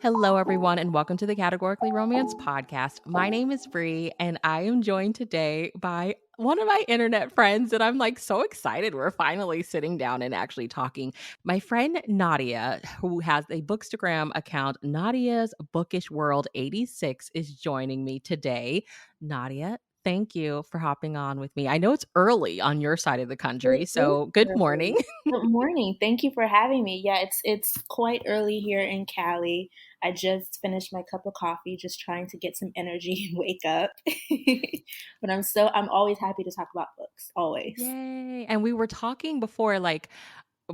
Hello, everyone, and welcome to the Categorically Romance podcast. My name is Bree, and I am joined today by one of my internet friends, and I'm like so excited we're finally sitting down and actually talking. My friend Nadia, who has a Bookstagram account, Nadias Bookish World 86, is joining me today. Nadia, thank you for hopping on with me. I know it's early on your side of the country, It is so good morning. early. Good morning. Thank you for having me. Yeah, it's quite early here in Cali. I just finished my cup of coffee, just trying to get some energy and wake up. But I'm always happy to talk about books, always. Yay. And we were talking before,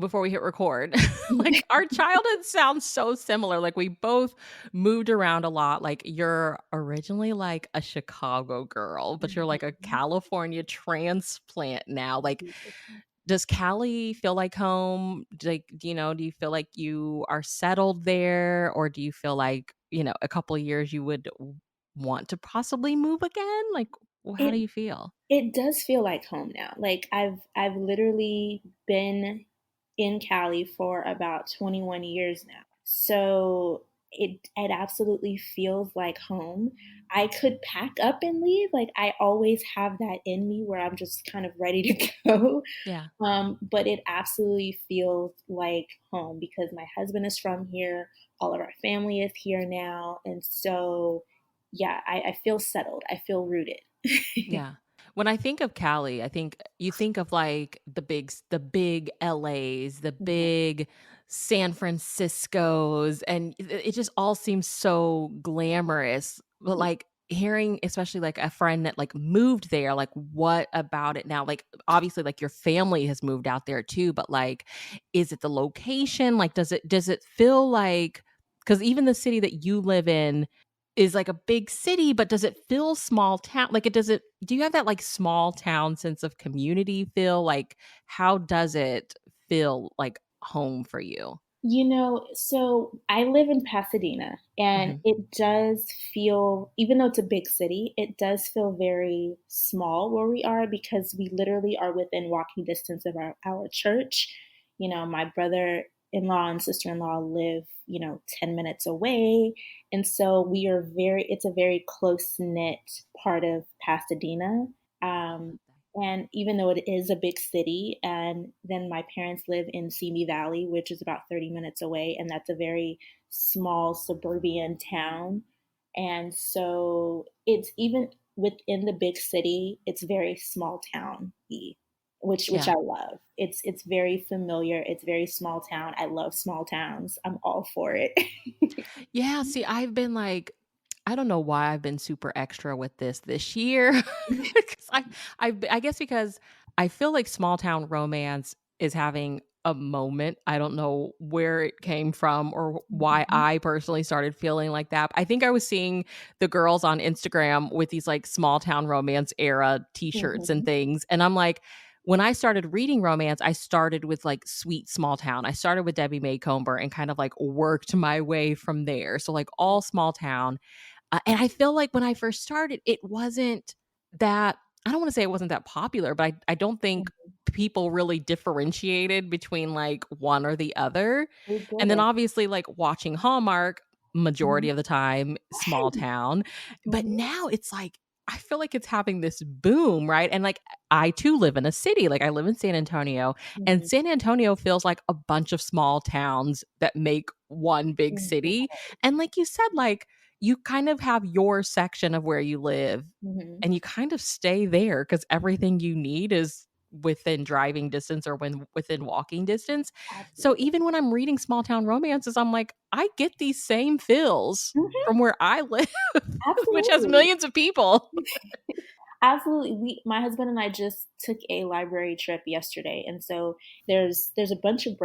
before we hit record, like our childhood sounds so similar. Like we both moved around a lot. Like you're originally like a Chicago girl, but you're like a California transplant now. Like, does Cali feel like home? Like, do you feel like you are settled there? Or do you feel like, a couple of years you would want to possibly move again? Like, how do It you feel? it does feel like home now. Like I've literally been in Cali for about 21 years now. So it absolutely feels like home. I could pack up and leave. Like I always have that in me where I'm just kind of ready to go. Yeah. But it absolutely feels like home because my husband is from here. All of our family is here now. And so, yeah, I feel settled. I feel rooted. Yeah. When I think of Cali, I think you think of like the big LAs, the Yeah. big San Franciscos, and it just all seems so glamorous. But like hearing, especially like a friend that like moved there, like what about it now? Like obviously like your family has moved out there too, but like is it the location? Like does it feel like, because even the city that you live in is like a big city, but does it feel small town? Like do you have that like small town sense of community feel? Like how does it feel like home for you? So I live in Pasadena, and Mhm. it does feel, even though it's a big city, it does feel very small where we are because we literally are within walking distance of our church. My brother in law and sister in law live, 10 minutes away. And so it's a very close knit part of Pasadena. Um, and even though it is a big city, and then my parents live in Simi Valley, which is about 30 minutes away, and that's a very small suburban town. And so it's even within the big city, it's very small town which Yeah. I love. It's very familiar. It's very small town. I love small towns. I'm all for it. Yeah, see, I've been like, I don't know why I've been super extra with this year. 'Cause I guess because I feel like small town romance is having a moment. I don't know where it came from or why I personally started feeling like that. I think I was seeing the girls on Instagram with these like small town romance era t-shirts and Mhm. things. And I'm like, when I started reading romance, I started with like Sweet Small Town. I started with Debbie May Comber and kind of like worked my way from there. So like all small town. And I feel like when I first started, it wasn't that, I don't want to say it wasn't that popular, but I don't think people really differentiated between like one or the other. We And then did. obviously like watching Hallmark majority Mhm. of the time, small town. But Mhm. now it's like I feel like it's having this boom, right? And like I too live in a city. Like I live in San Antonio, and Mhm. San Antonio feels like a bunch of small towns that make one big Mhm. city. And like you said, like you kind of have your section of where you live Mhm. and you kind of stay there because everything you need is within driving distance or when within walking distance. So Absolutely. even when I'm reading small town romances, I'm like, I get these same feels Mhm. from where I live, which has Absolutely. millions of people. Absolutely. My husband and I just took a library trip yesterday, and so there's a bunch of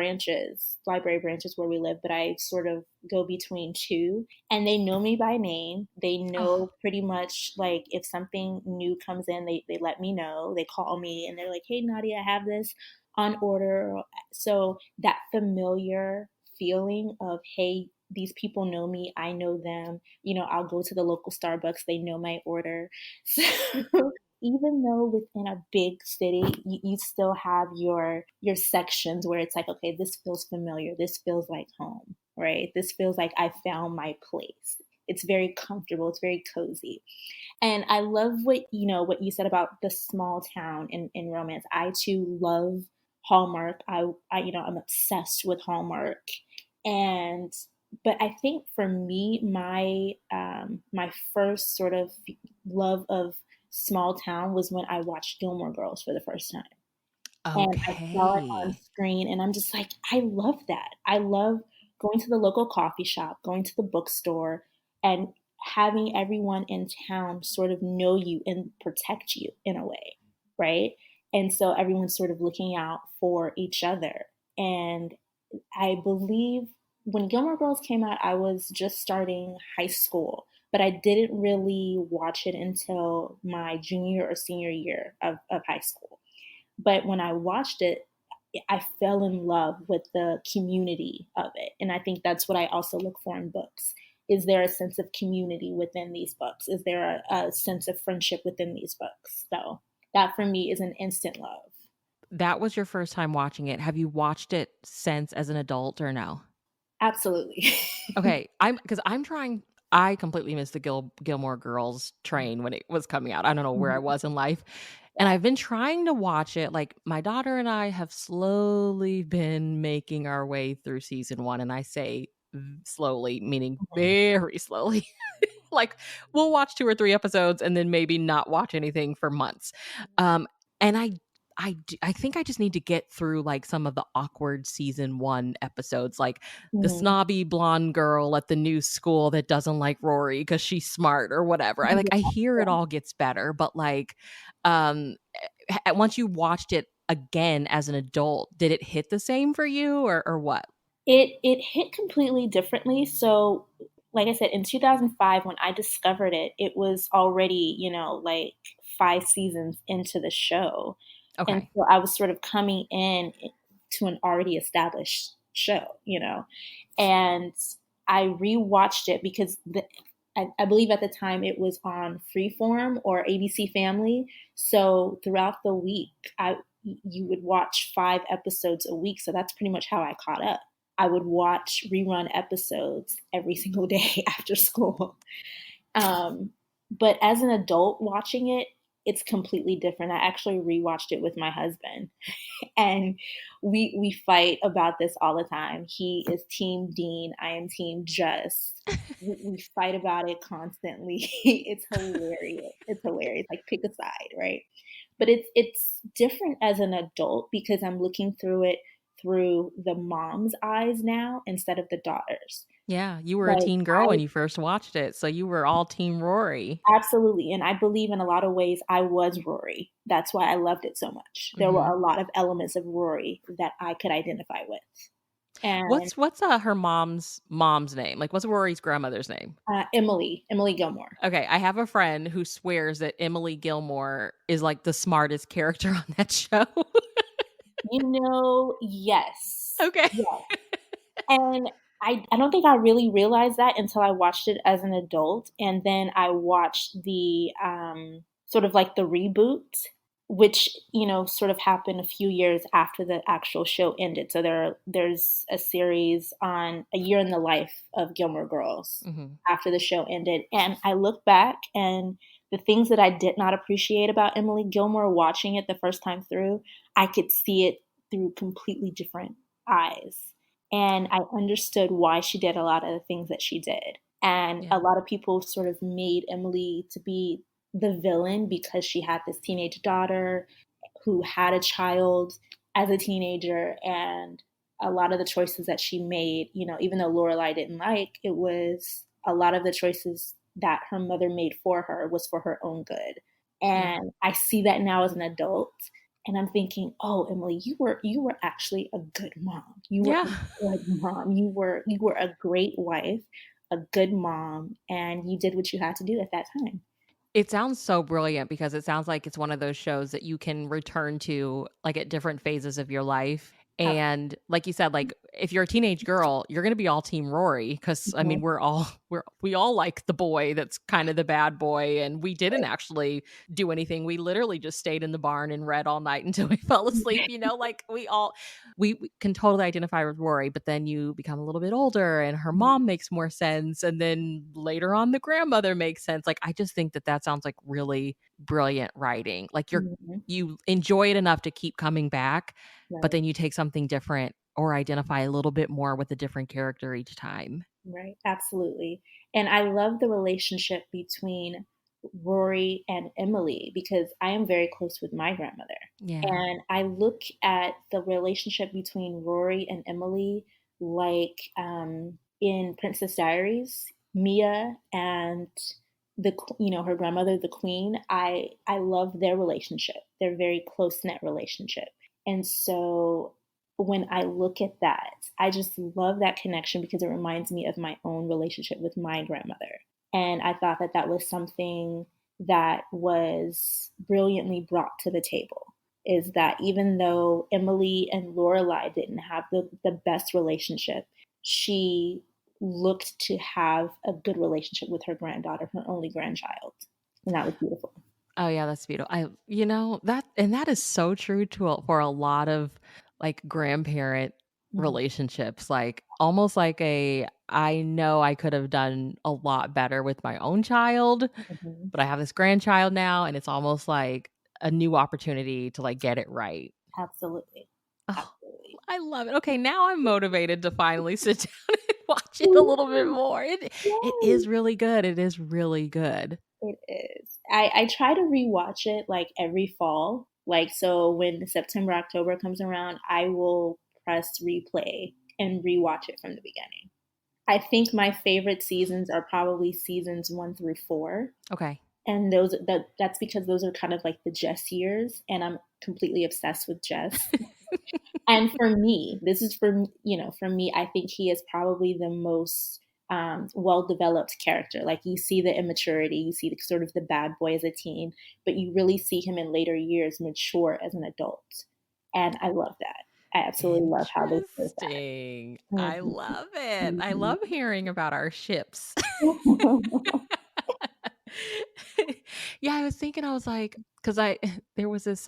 library branches where we live, but I sort of go between two, and they know me by name. They Oh, know pretty much like if something new comes in, they let me know. They call me and they're like, "Hey, Nadia, I have this on order." So that familiar feeling of, "Hey, these people know me, I know them." I'll go to the local Starbucks, they know my order. So even though within a big city, you still have your sections where it's like, okay, this feels familiar, this feels like home. right? This feels like I found my place. It's very comfortable, it's very cozy. And I love what you said about the small town in romance. I too love Hallmark. I'm obsessed with Hallmark. And but I think for me, my first sort of love of small town was when I watched Gilmore Girls for the first time. And I saw it on Okay. screen, and I'm just like, I love that. I love going to the local coffee shop, going to the bookstore, and having everyone in town sort of know you and protect you in a way, right? And so everyone's sort of looking out for each other. And I believe when Gilmore Girls came out, I was just starting high school, but I didn't really watch it until my junior or senior year of high school. But when I watched it, I fell in love with the community of it. And I think that's what I also look for in books. Is there a sense of community within these books? Is there a sense of friendship within these books? So that for me is an instant love. That was your first time watching it. Have you watched it since as an adult or no? Absolutely. Okay, I'm trying. I completely missed the Gilmore Girls train when it was coming out. I don't know where I Mhm. was in life, and I've been trying to watch it. Like, my daughter and I have slowly been making our way through season 1, and I say slowly, meaning Mhm. very slowly. Like, we'll watch 2 or 3 episodes and then maybe not watch anything for months. And I think I just need to get through, like, some of the awkward season 1 episodes, like the Mhm. snobby blonde girl at the new school that doesn't like Rory because she's smart or whatever. I Yeah, hear it yeah. all gets better, but, like, um, once you watched it again as an adult, did it hit the same for you or what? It hit completely differently. So, like I said, in 2005, when I discovered it, it was already, like 5 seasons into the show. And Okay. so I was sort of coming in to an already established show, and I rewatched it because I believe at the time it was on Freeform or ABC Family. So throughout the week, you would watch 5 episodes a week. So that's pretty much how I caught up. I would watch rerun episodes every single day after school. Um, but as an adult watching it, it's completely different. I actually rewatched it with my husband, and we fight about this all the time. He is team Dean, I am team Just. We fight about it constantly. It's hilarious. It's hilarious. Like, pick a side, right? But it's different as an adult because I'm looking through it through the mom's eyes now instead of the daughter's. Yeah, you were a Like, teen girl when you first watched it, so you were all team Rory. absolutely, and I believe in a lot of ways I was Rory. That's why I loved it so much. There were Mhm. a lot of elements of Rory that I could identify with. And, What's her mom's name? Like, what's Rory's grandmother's name? Emily Gilmore. Okay, I have a friend who swears that Emily Gilmore is, like, the smartest character on that show. Yes. Okay. Yes. And I don't think I really realized that until I watched it as an adult, and then I watched the, sort of like the reboot, which, sort of happened a few years after the actual show ended. So there's a series on A Year in the Life of Gilmore Girls Mhm. after the show ended, and I look back and the things that I did not appreciate about Emily Gilmore watching it the first time through, I could see it through completely different eyes. And I understood why she did a lot of the things that she did. And a Yeah. lot of people sort of made Emily to be the villain because she had this teenage daughter who had a child as a teenager, and a lot of the choices that she made, even though Lorelai didn't like, it was a lot of the choices that her mother made for her was for her own good. Yeah. And I see that now as an adult, and I'm thinking, "Oh, Emily, you were actually a good mom. You were Yeah. a good mom. You were a great wife, a good mom, and you did what you had to do at that time." It sounds so brilliant because it sounds like it's one of those shows that you can return to, like, at different phases of your life, Ab and like you said, like, if you're a teenage girl, you're gonna be all team Rory because I mean, Mhm. we all like the boy that's kind of the bad boy, and we didn't actually do anything. We literally just stayed in the barn and read all night until we fell asleep, like, we can totally identify with Rory, but then you become a little bit older and her Mhm. mom makes more sense, and then later on, the grandmother makes sense. Like, I just think that that sounds like really brilliant writing. Like, Mhm. you enjoy it enough to keep coming back, but Right. then you take something different or identify a little bit more with a different character each time. Right, absolutely. And I love the relationship between Rory and Emily because I am very close with my grandmother. Yeah. And I look at the relationship between Rory and Emily like in Princess Diaries, Mia and her grandmother, the queen. I love their relationship. They're very close knit relationship. And so when I look at that, I just love that connection because it reminds me of my own relationship with my grandmother. And I thought that that was something that was brilliantly brought to the table. Is that even though Emily and Lorelai didn't have the best relationship, she looked to have a good relationship with her granddaughter, her only grandchild. And that was beautiful. Oh, yeah, that's beautiful. That is so true for a lot of, like, grandparent Mhm. relationships, like, almost like I know I could have done a lot better with my own child, Mhm. but I have this grandchild now, and it's almost like a new opportunity to, like, get it right. Absolutely. Oh, Absolutely. I love it. Okay, now I'm motivated to finally sit down and watch it a little bit more. It Yes. is really good. It is really good. It is. I try to rewatch it, like, every fall. Like, so when September, October comes around, I will press replay and rewatch it from the beginning. I think my favorite seasons are probably seasons 1 through 4, Okay. and that's because those are kind of like the Jess years, and I'm completely obsessed with Jess. And for me, this is for me, I think he is probably the most well-developed character. Like you see the immaturity, you see the sort of the bad boy as a teen, but you really see him in later years mature as an adult. And I love that. I absolutely love how they showed Interesting. that. I love it. I Mhm. love hearing about our ships. Mhm. Yeah, I was thinking, I was like, because I there was this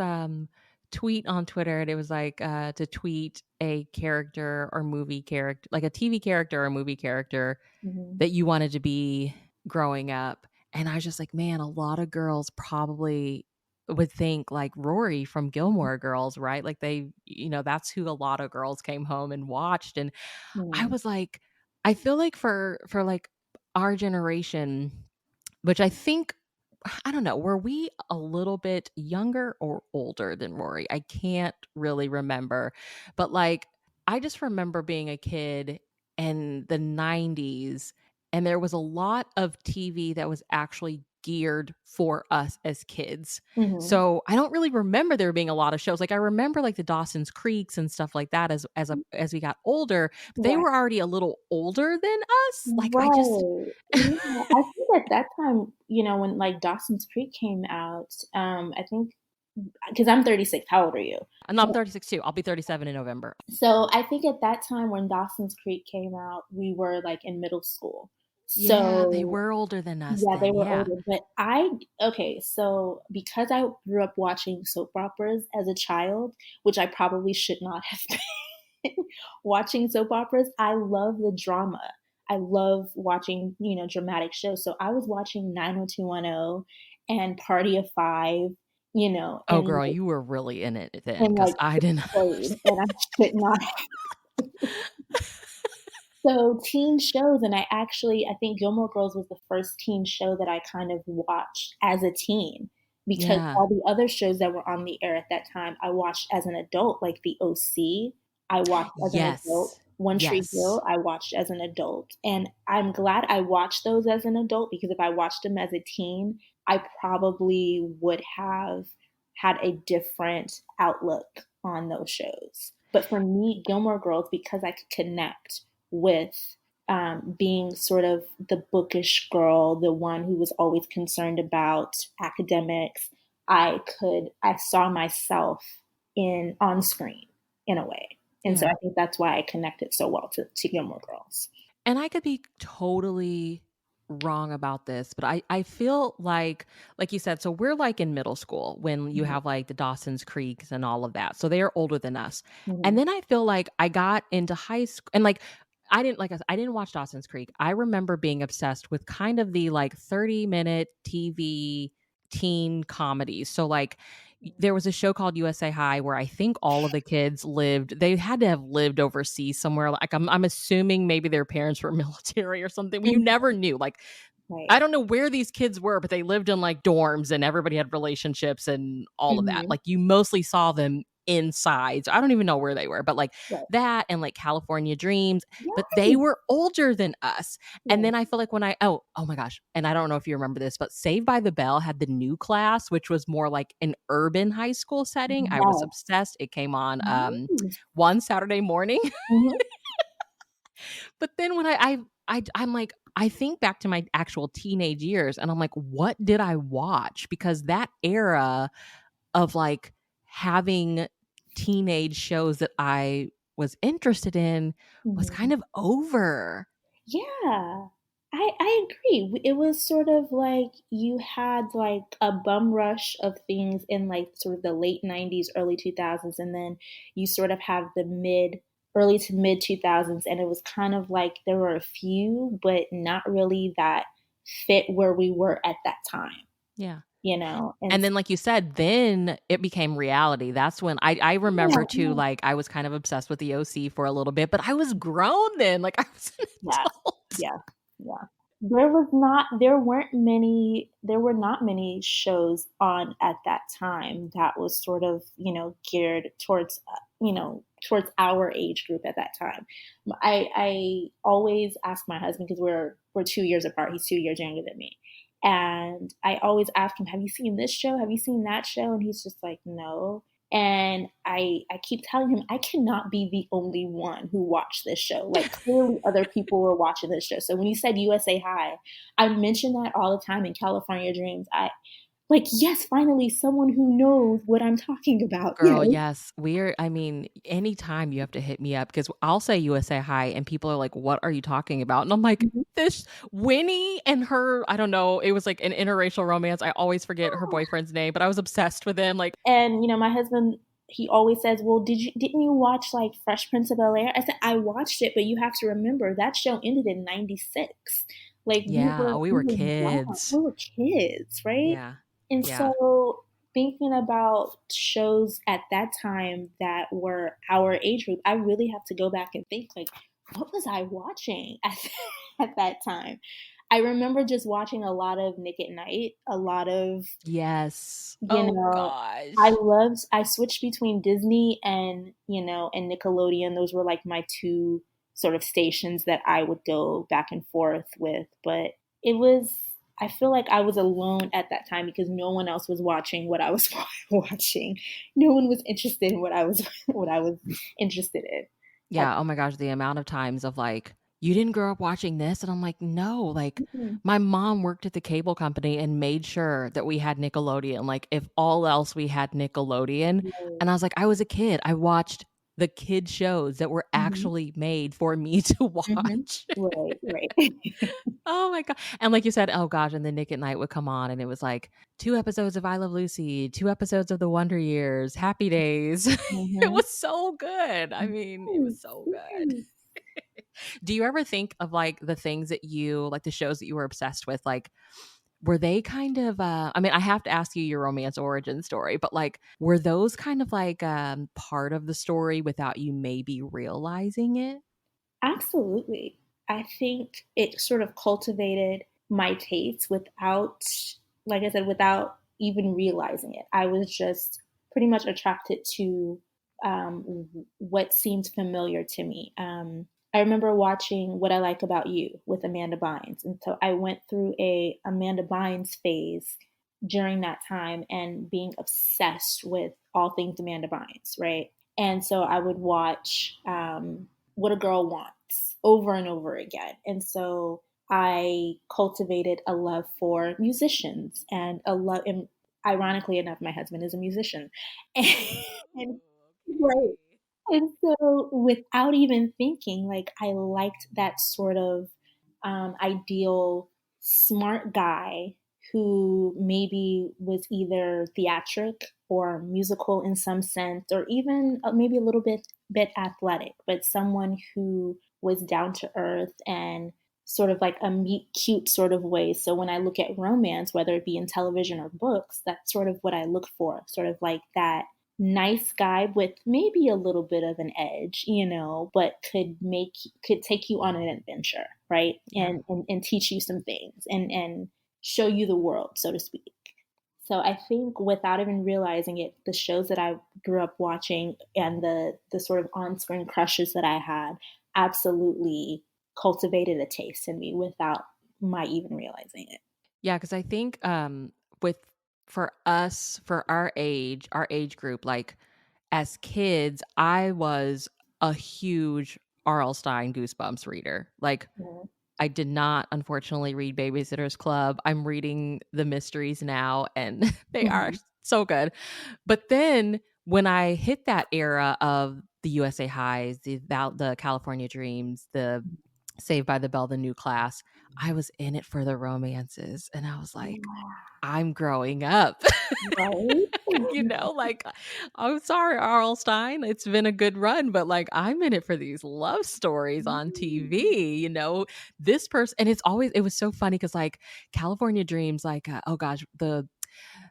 tweet on Twitter, and it was like to tweet a character or movie character, like a TV character or movie character Mhm. that you wanted to be growing up. And I was just like, man, a lot of girls probably would think like Rory from Gilmore Girls, right? Like that's who a lot of girls came home and watched. And I Mhm. was like, I feel like for like our generation, which I think, I don't know, were we a little bit younger or older than Rory? I can't really remember. But like, I just remember being a kid in the 90s, and there was a lot of TV that was actually geared for us as kids. Mhm. So I don't really remember there being a lot of shows. Like, I remember like the Dawson's Creeks and stuff like that as we got older, but they Right. were already a little older than us. Like, I just Right. Yeah, I think at that time, when, like, Dawson's Creek came out, I think because I'm 36, how old are you? No, I'm 36 too. I'll be 37 in November. So I think at that time when Dawson's Creek came out, we were, like, in middle school. Yeah, they So were older than us yeah, they then, were yeah. older, but okay, so because I grew up watching soap operas as a child, which I probably should not have been watching soap operas, I love the drama. I love watching, dramatic shows. So I was watching 90210 and Party of 5, Oh, girl, you were really in it then, and, because like, I 6th didn't. grade, and I should not. So, teen shows, and I think Gilmore Girls was the first teen show that I kind of watched as a teen, because Yeah. all the other shows that were on the air at that time, I watched as an adult, like The OC, I watched as an adult. Yes. One Tree Yes. Hill, I watched as an adult, and I'm glad I watched those as an adult because if I watched them as a teen, I probably would have had a different outlook on those shows. But for me, Gilmore Girls, because I could connect with being sort of the bookish girl, the one who was always concerned about academics, I saw myself in on screen in a way. And so Yeah. I think that's why I connected so well to Gilmore Girls. And I could be totally wrong about this, but I feel like you said, so we're like in middle school when you Mhm, have like the Dawson's Creeks and all of that. So they are older than us. And mhm, then I feel like I got into high school and I didn't watch Dawson's Creek. I remember being obsessed with kind of the like 30-minute TV teen comedies. So like there was a show called USA High where I think all of the kids lived. They had to have lived overseas somewhere. Like I'm assuming maybe their parents were military or something. But you mhm, never knew. Like right. I don't know where these kids were, but they lived in like dorms and everybody had relationships and all of that. Mhm, Like you mostly saw them inside. So I don't even know where they were, but like right. that and like California Dreams, but they Right, were older than us. And right. then I feel like when oh my gosh, and I don't know if you remember this, but Saved by the Bell had the new class, which was more like an urban high school setting. I was Yes. obsessed. It came on Yes. one Saturday morning. Mhm, But then when I'm like, I think back to my actual teenage years and I'm like, what did I watch? Because that era of like having teenage shows that I was interested in was kind mhm. of over. Yeah. I agree. It was sort of like you had like a bum rush of things in like sort of the late 90s, early 2000s, and then you sort of have the early to mid 2000s, and it was kind of like there were a few, but not really that fit where we were at that time, Yeah. you know? And And then like you said, then it became reality. That's when I yeah, remember too, yeah, like I was kind of obsessed with the OC for a little bit, but I was grown then. Like I was an yeah, adult. yeah, yeah. There were not many shows on at that time that was sort of, geared towards, towards our age group at that time. I always ask my husband because we're 2 years apart. He's 2 years younger than me. And I always ask him, "Have you seen this show? Have you seen that show?" And he's just like, "No." And I keep telling him I cannot be the only one who watched this show. Like clearly other people were watching this show. So when you said USA High, I mention that all the time in California Dreams. I like, yes, finally someone who knows what I'm talking about, you Girl, know? yes. I mean, anytime you have to hit me up because I'll say USA Hi and people are like, what are you talking about? And I'm like, Mhm. this Winnie and her, I don't know, it was like an interracial romance. I always forget her boyfriend's name, but I was obsessed with him. Like, And, my husband, he always says, "Well, didn't you watch like Fresh Prince of Bel-Air?" I said, "I watched it, but you have to remember that show ended in 96. Like yeah, oh, we we were were young. kids. We were kids, right?" Yeah. And Yeah. so thinking about shows at that time that were our age group, I really have to go back and think like, what was I watching at, at that time? I remember just watching a lot of Nick at Night, a lot of, Yes. you Oh know, gosh. I switched between Disney and, and Nickelodeon. Those were like my two sort of stations that I would go back and forth with. But it was, I feel like I was alone at that time because no one else was watching what I was watching. No one was interested in what I was what I was interested in. At, Yeah, oh my gosh, the amount of times of like, "You didn't grow up watching this?" And I'm like, "No." Like, mm-mm, my mom worked at the cable company and made sure that we had Nickelodeon, like, if all else we had Nickelodeon, right, and I was like, I was a kid, I watched the kid shows that were mhm, actually made for me to mhm, watch. right, right. Oh my god, and like you said, oh gosh, and then Nick at Night would come on, and it was like 2 episodes of I Love Lucy, 2 episodes of The Wonder Years, Happy Days. It Mhm. was so good. I mean, it was Yes, so good. yes. Do you ever think of like the things that you like the shows that you were obsessed with? Like, were they kind of I mean, I have to ask you your romance origin story, but like were those kind of like part of the story without you maybe realizing it? Absolutely. I think it sort of cultivated my taste without, like I said, without even realizing it. I was just pretty much attracted to what seemed familiar to me. I remember watching What I Like About You with Amanda Bynes. And so I went through a Amanda Bynes phase during that time and being obsessed with all things Amanda Bynes, right? And so I would watch What a Girl Wants over and over again. And so I cultivated a love for musicians and a love, and ironically enough, my husband is a musician. And, Oh, right. okay. And so without even thinking, like, I liked that sort of, ideal smart guy who maybe was either theatric or musical in some sense, or even, maybe a little bit athletic, but someone who was down to earth and sort of like a meet cute sort of way. So when I look at romance, whether it be in television or books, that's sort of what I look for, sort of like that nice guy with maybe a little bit of an edge, but could take you on an adventure, right? Yeah. And teach you some things and show you the world, so to speak. So I think without even realizing it, the shows that I grew up watching and the sort of on-screen crushes that I had absolutely cultivated a taste in me without my even realizing it. Yeah, because I think, with for us, for our age group, like, as kids, I was a huge R.L. Stine Goosebumps reader. Like, Mhm. I did not, unfortunately, read Babysitter's Club. I'm reading the mysteries now, and they are Mhm. so good. But then when I hit that era of the USA Highs, the California Dreams, the Saved by the Bell, the new class, I was in it for the romances, and I was like, "I'm growing up." Right? Like, "I'm sorry, R.L. Stine, it's been a good run, but, like, I'm in it for these love stories on TV," This person and it was so funny because like, California Dreams, like, oh gosh, the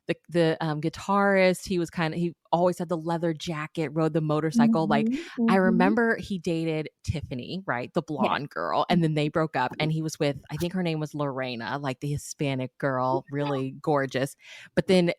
guitarist, he always had the leather jacket, rode the motorcycle, like, Mhm, I mhm. remember he dated Tiffany, right, the Yes. blonde girl, and then they broke up, and he was with I think her name was Lorena, like, the Hispanic girl, really gorgeous, but then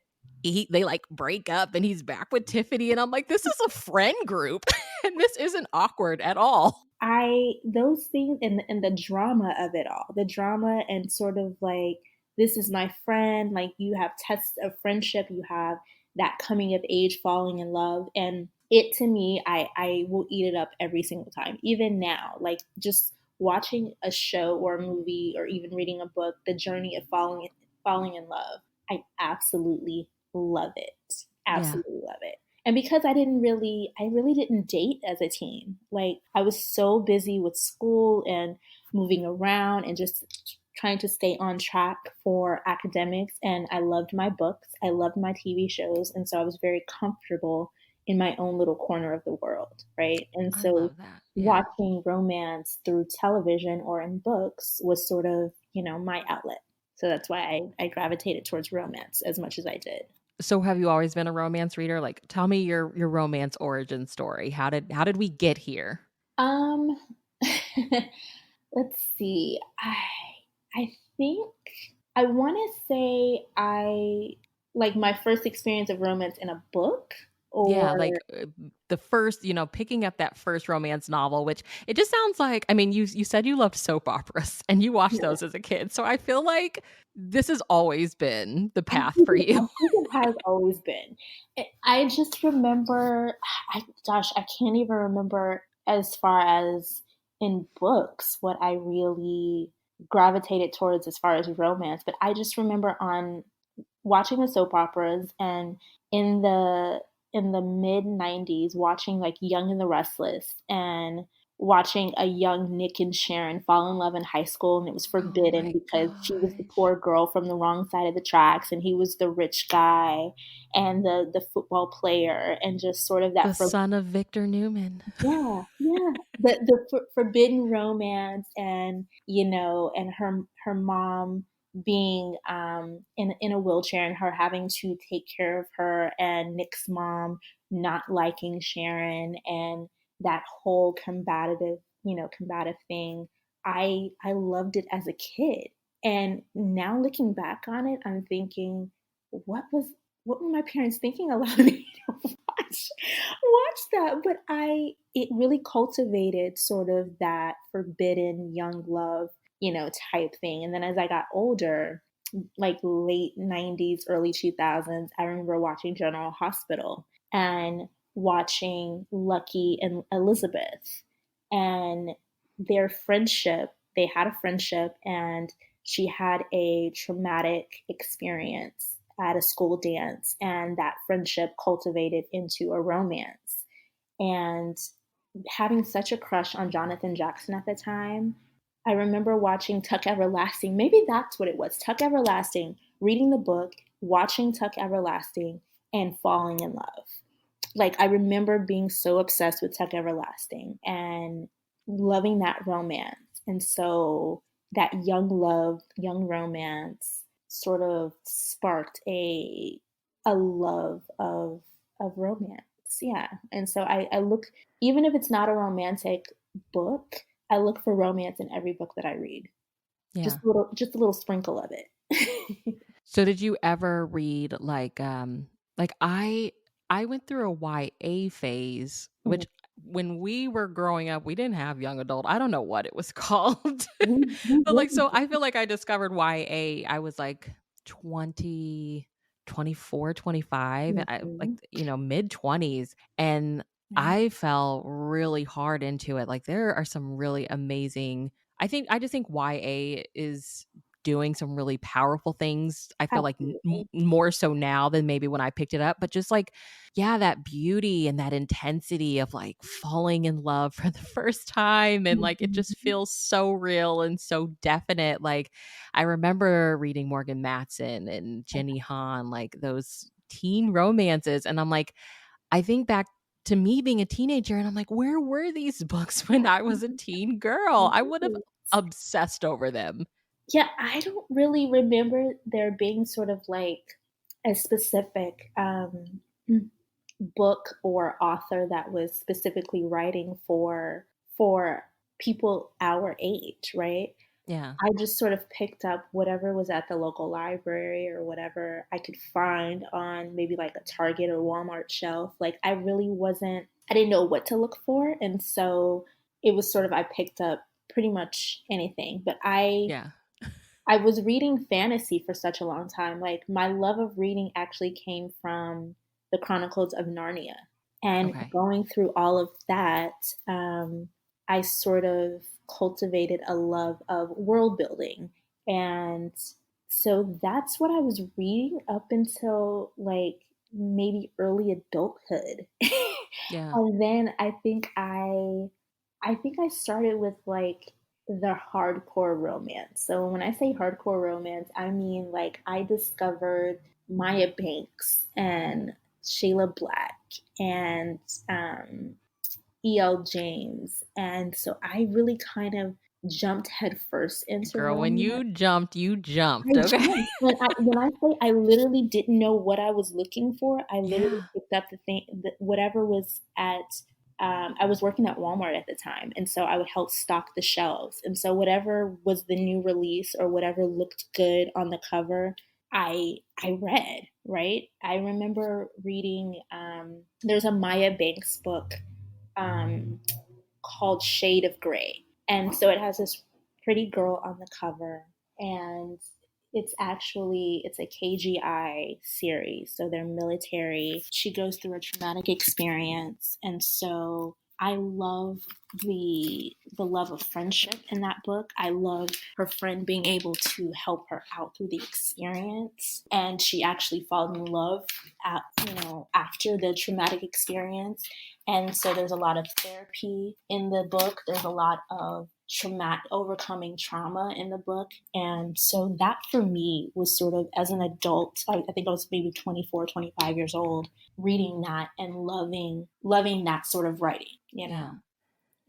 they, like, break up, and he's back with Tiffany, and I'm like, "This is a friend group, and this isn't awkward at all." I those things and the drama of it all, the drama and sort of like, this is my friend, like, you have tests of friendship, you have that coming of age, falling in love, and it to me, I will eat it up every single time. Even now, like, just watching a show or a movie or even reading a book, the journey of falling in love, I absolutely love it. Yeah. Absolutely love it. And because I really didn't date as a teen. Like, I was so busy with school and moving around and just trying to stay on track for academics. And I loved my books, I loved my TV shows. And so I was very comfortable in my own little corner of the world, right? And I so love that, yeah. watching romance through television or in books was sort of, my outlet. So that's why I gravitated towards romance as much as I did. So have you always been a romance reader? Like, tell me your romance origin story. How did we get here? Um, let's see. I think I want to say I like my first experience of romance in a book Yeah, or like, the first, picking up that first romance novel, which it just sounds like I mean, you said you loved soap operas and you watched those as a kid, so I feel like this has always been the path for I you. think it has always been. I just remember, I can't even remember as far as in books what I really gravitated towards as far as romance, but I just remember on watching the soap operas and in the mid 90s watching like Young and the Restless and watching a young Nick and Sharon fall in love in high school, and it was Oh forbidden my because she was the gosh. poor girl from the wrong side of the tracks and he was the rich guy and the football player, and just sort of The that son of Victor Newman. yeah, yeah. The forbidden romance and, and her mom being, in a wheelchair and her having to take care of her and Nick's mom not liking Sharon and that whole combative thing. I loved it as a kid. And now looking back on it, I'm thinking, what was what were my parents thinking allowing me to watch that? But it really cultivated sort of that forbidden young love, type thing. And then as I got older, like late 90s, early 2000s, I remember watching General Hospital and watching Lucky and Elizabeth and their friendship. They had a friendship, and she had a traumatic experience at a school dance, and that friendship cultivated into a romance. and having such a crush on Jonathan Jackson at the time. I remember watching Tuck Everlasting. Maybe that's what it was. Tuck Everlasting, reading the book, watching Tuck Everlasting, and falling in love. Like, I remember being so obsessed with Tuck Everlasting and loving that romance. And so that young love, young romance sort of sparked a love of romance. Yeah. And so I look, even if it's not a romantic book, I look for romance in every book that I read. Yeah. Just a little sprinkle of it. So did you ever read like I went through a YA phase, Mhm. which when we were growing up, we didn't have young adult. I don't know what it was called. We But like really so I feel like I discovered YA I was like 20, 24, 25. do. I like Mhm. mid 20s, and Yeah. I fell really hard into it. Like there are some really amazing I just think YA is doing some really powerful things. I feel like Absolutely. more so now than maybe when I picked it up, but just like, yeah, that beauty and that intensity of like falling in love for the first time. And like, it just Mhm. feels so real and so definite. Like, I remember reading Morgan Matson and Jenny Han, like those teen romances. And I'm like, I think back to me being a teenager and I'm like, where were these books when I was a teen girl? I would have Right. obsessed over them. Yeah, I don't really remember there being sort of like a specific book or author that was specifically writing for people our age, right? Yeah. I just sort of picked up whatever was at the local library or whatever I could find on maybe like a Target or Walmart shelf. Like, I didn't know what to look for. And so it was sort of, I picked up pretty much anything. But Yeah. I was reading fantasy for such a long time. Like, my love of reading actually came from the Chronicles of Narnia. And Okay. going through all of that, I sort of cultivated a love of world building. And so that's what I was reading up until like maybe early adulthood. Yeah. And then I think I started with like the hardcore romance. So when I say hardcore romance, I mean like I discovered Maya Banks and Shayla Black and E.L. James. And so I really kind of jumped headfirst into Girl, when romance. you jumped, I okay? jumped. When I say I literally didn't know what I was looking for, I literally Yeah. picked up whatever was at. I was working at Walmart at the time, and so I would help stock the shelves. And so whatever was the new release or whatever looked good on the cover, I read. Right. I remember reading. There's a Maya Banks book um, called Shade of Gray. And so it has this pretty girl on the cover, and it's a KGI series. So they're military. She goes through a traumatic experience, and so I love the love of friendship in that book. I love her friend being able to help her out through the experience, and she actually falls in love after the traumatic experience. And so there's a lot of therapy in the book. There's a lot of overcoming trauma in the book. And so that for me was sort of as an adult, I think I was maybe 24, 25 years old, reading that and loving that sort of writing. Yeah.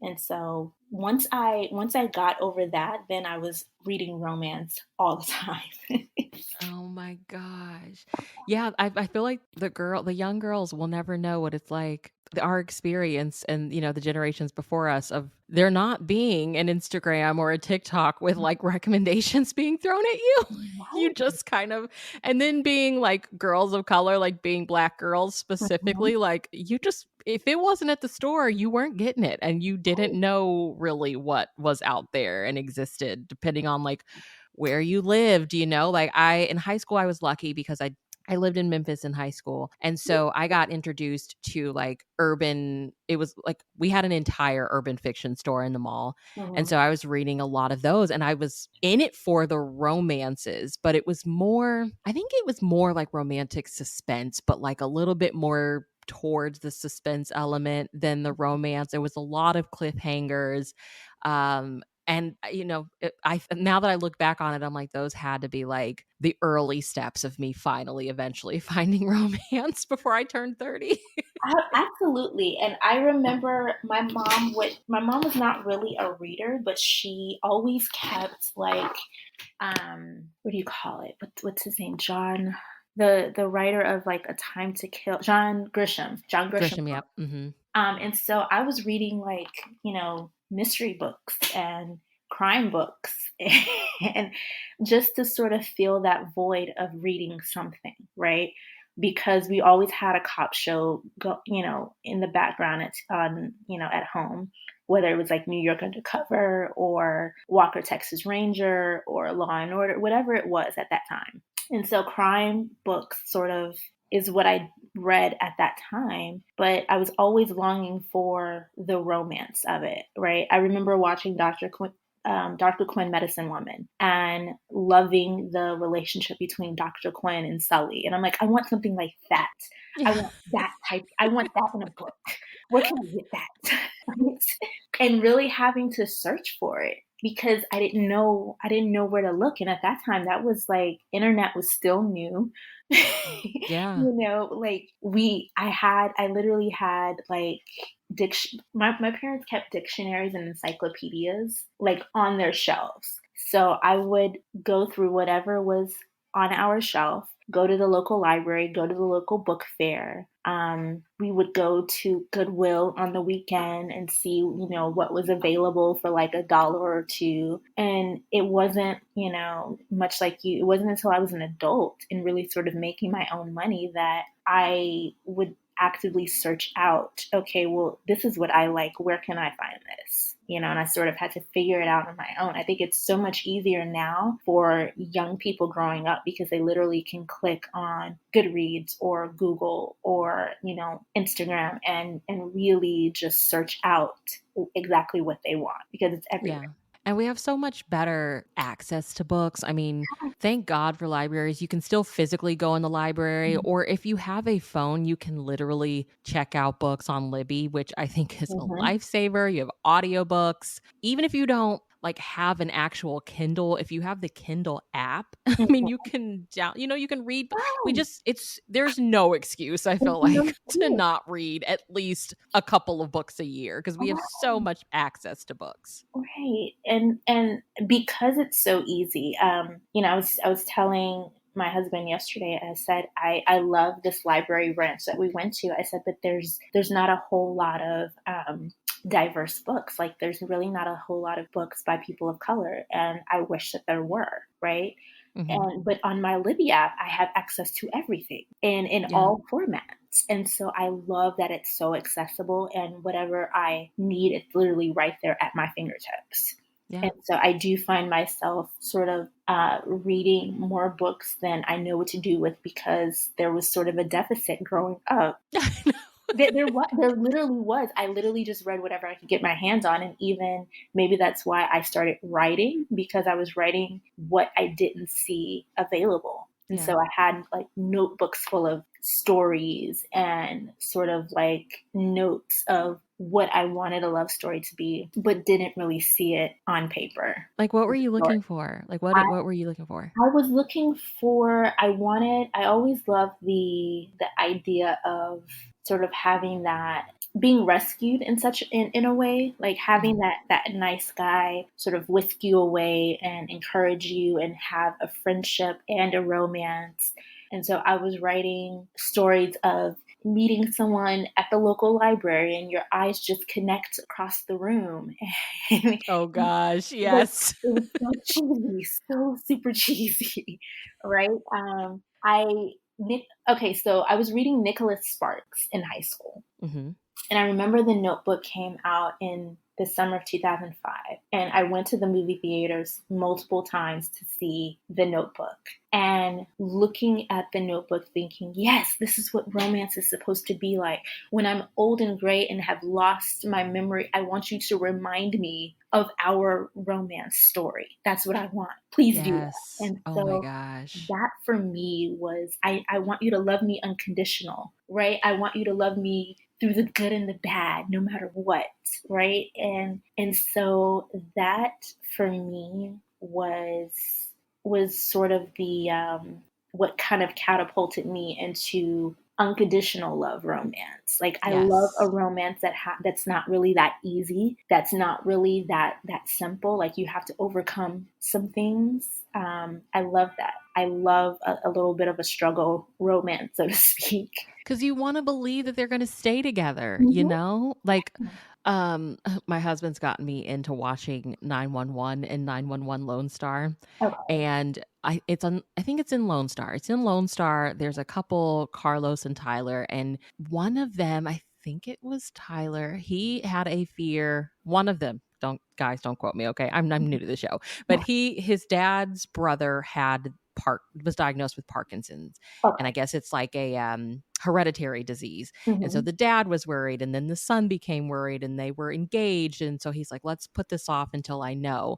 And so once I got over that, then I was reading romance all the time. Oh my gosh. Yeah, I feel like the young girls will never know what it's like. Our experience and the generations before us of there not being an Instagram or a TikTok with like recommendations being thrown at you. You Right. just kind of and then being like girls of color, like being black girls Mhm. specifically, like you just if it wasn't at the store, you weren't getting it and you didn't know really what was out there and existed depending on like where you lived, like I in high school I was lucky because I lived in Memphis in high school. And so I got introduced to like it was like we had an entire urban fiction store in the mall. And Mhm. so I was reading a lot of those and I was in it for the romances, but I think it was more like romantic suspense, but like a little bit more towards the suspense element than the romance. There was a lot of cliffhangers. And I now that I look back on it, I'm like, those had to be like the early steps of me finally eventually finding romance before I turned 30. Absolutely. And I remember my mom was not really a reader, but she always kept like, what do you call it? What's his name? John, the writer of like A Time to Kill, John Grisham. Grisham, yep. Mhm. And so I was reading like, mystery books and crime books and just to sort of fill that void of reading something, right? Because we always had a cop show go, in the background at home, whether it was like New York Undercover or Walker Texas Ranger or Law and Order, whatever it was at that time. And so crime books sort of is what I read at that time, but I was always longing for the romance of it, right? I remember watching Dr. Quinn, Medicine Woman, and loving the relationship between Dr. Quinn and Sully. And I'm like, I want something like that. I Yeah. want that type. I want that in a book. Where can I get that? And really having to search for it because I didn't know where to look. And at that time, that was like internet was still new. Yeah. Like I literally had like my parents kept dictionaries and encyclopedias like on their shelves. So I would go through whatever was on our shelf, go to the local library, go to the local book fair. We would go to Goodwill on the weekend and see, what was available for like $1 or $2. And it wasn't, much like you, it wasn't until I was an adult and really sort of making my own money that I would actively search out, okay, well, this is what I like. Where can I find this? And I sort of had to figure it out on my own. I think it's so much easier now for young people growing up because they literally can click on Goodreads or Google or, Instagram and really just search out exactly what they want because it's everywhere. Yeah. And we have so much better access to books. I mean, thank God for libraries. You can still physically go in the library, or if you have a phone, you can literally check out books on Libby, which I think is a Mm-hmm. lifesaver. You have audiobooks. Even if you don't like have an actual Kindle, if you have the Kindle app, I mean, you can you can read. There's no excuse, I feel like, to not read at least a couple of books a year because we have so much access to books. Right. And because it's so easy, I was telling my husband yesterday, I said, I love this library branch that we went to. I said, but there's not a whole lot of diverse books. Like there's really not a whole lot of books by people of color. And I wish that there were, right? Mhm. But on my Libby app, I have access to everything and in Yeah. all formats. And so I love that it's so accessible and whatever I need, it's literally right there at my fingertips. Yeah. And so I do find myself sort of reading more books than I know what to do with because there was sort of a deficit growing up. There literally was. I literally just read whatever I could get my hands on. And even maybe that's why I started writing because I was writing what I didn't see available. And Yeah. so I had like notebooks full of stories and sort of like notes of what I wanted a love story to be, but didn't really see it on paper. Like, what were you looking for? Like, what were you looking for? I was looking for, I always loved the idea of sort of having that being rescued in a way, like having Mhm. that nice guy sort of whisk you away and encourage you and have a friendship and a romance. And so I was writing stories of meeting someone at the local library and your eyes just connect across the room. And Oh gosh, like, yes. it was so cheesy, so super cheesy, right? Okay, so I was reading Nicholas Sparks in high school. Mhm. And I remember The Notebook came out in the summer of 2005. And I went to the movie theaters multiple times to see The Notebook. And looking at The Notebook thinking, yes, this is what romance is supposed to be like. When I'm old and gray and have lost my memory, I want you to remind me of our romance story. That's what I want. Please do that. Yes. And Oh my so gosh. that for me was, I want you to love me unconditional, right? I want you to love me through the good and the bad, no matter what, right? And so that for me was sort of the what kind of catapulted me into unconditional love romance. Like I love a Yes. romance that's not really that easy, that's not really that simple. Like you have to overcome some things. I love that. I love a little bit of a struggle romance, so to speak. Because you want to believe that they're going to stay together, you Mm-hmm. know? Like, my husband's gotten me into watching 911 and 911 Lone Star. Okay. And I think it's in Lone Star. It's in Lone Star. There's a couple, Carlos and Tyler, and one of them, I think it was Tyler, he had a fear. One of them, don't quote me, okay? I'm new to the show. But his dad's brother was diagnosed with Parkinson's, and I Okay. guess it's like a hereditary disease. And so Mm-hmm. the dad was worried, and then the son became worried, and they were engaged. And so he's like, let's put this off until I know.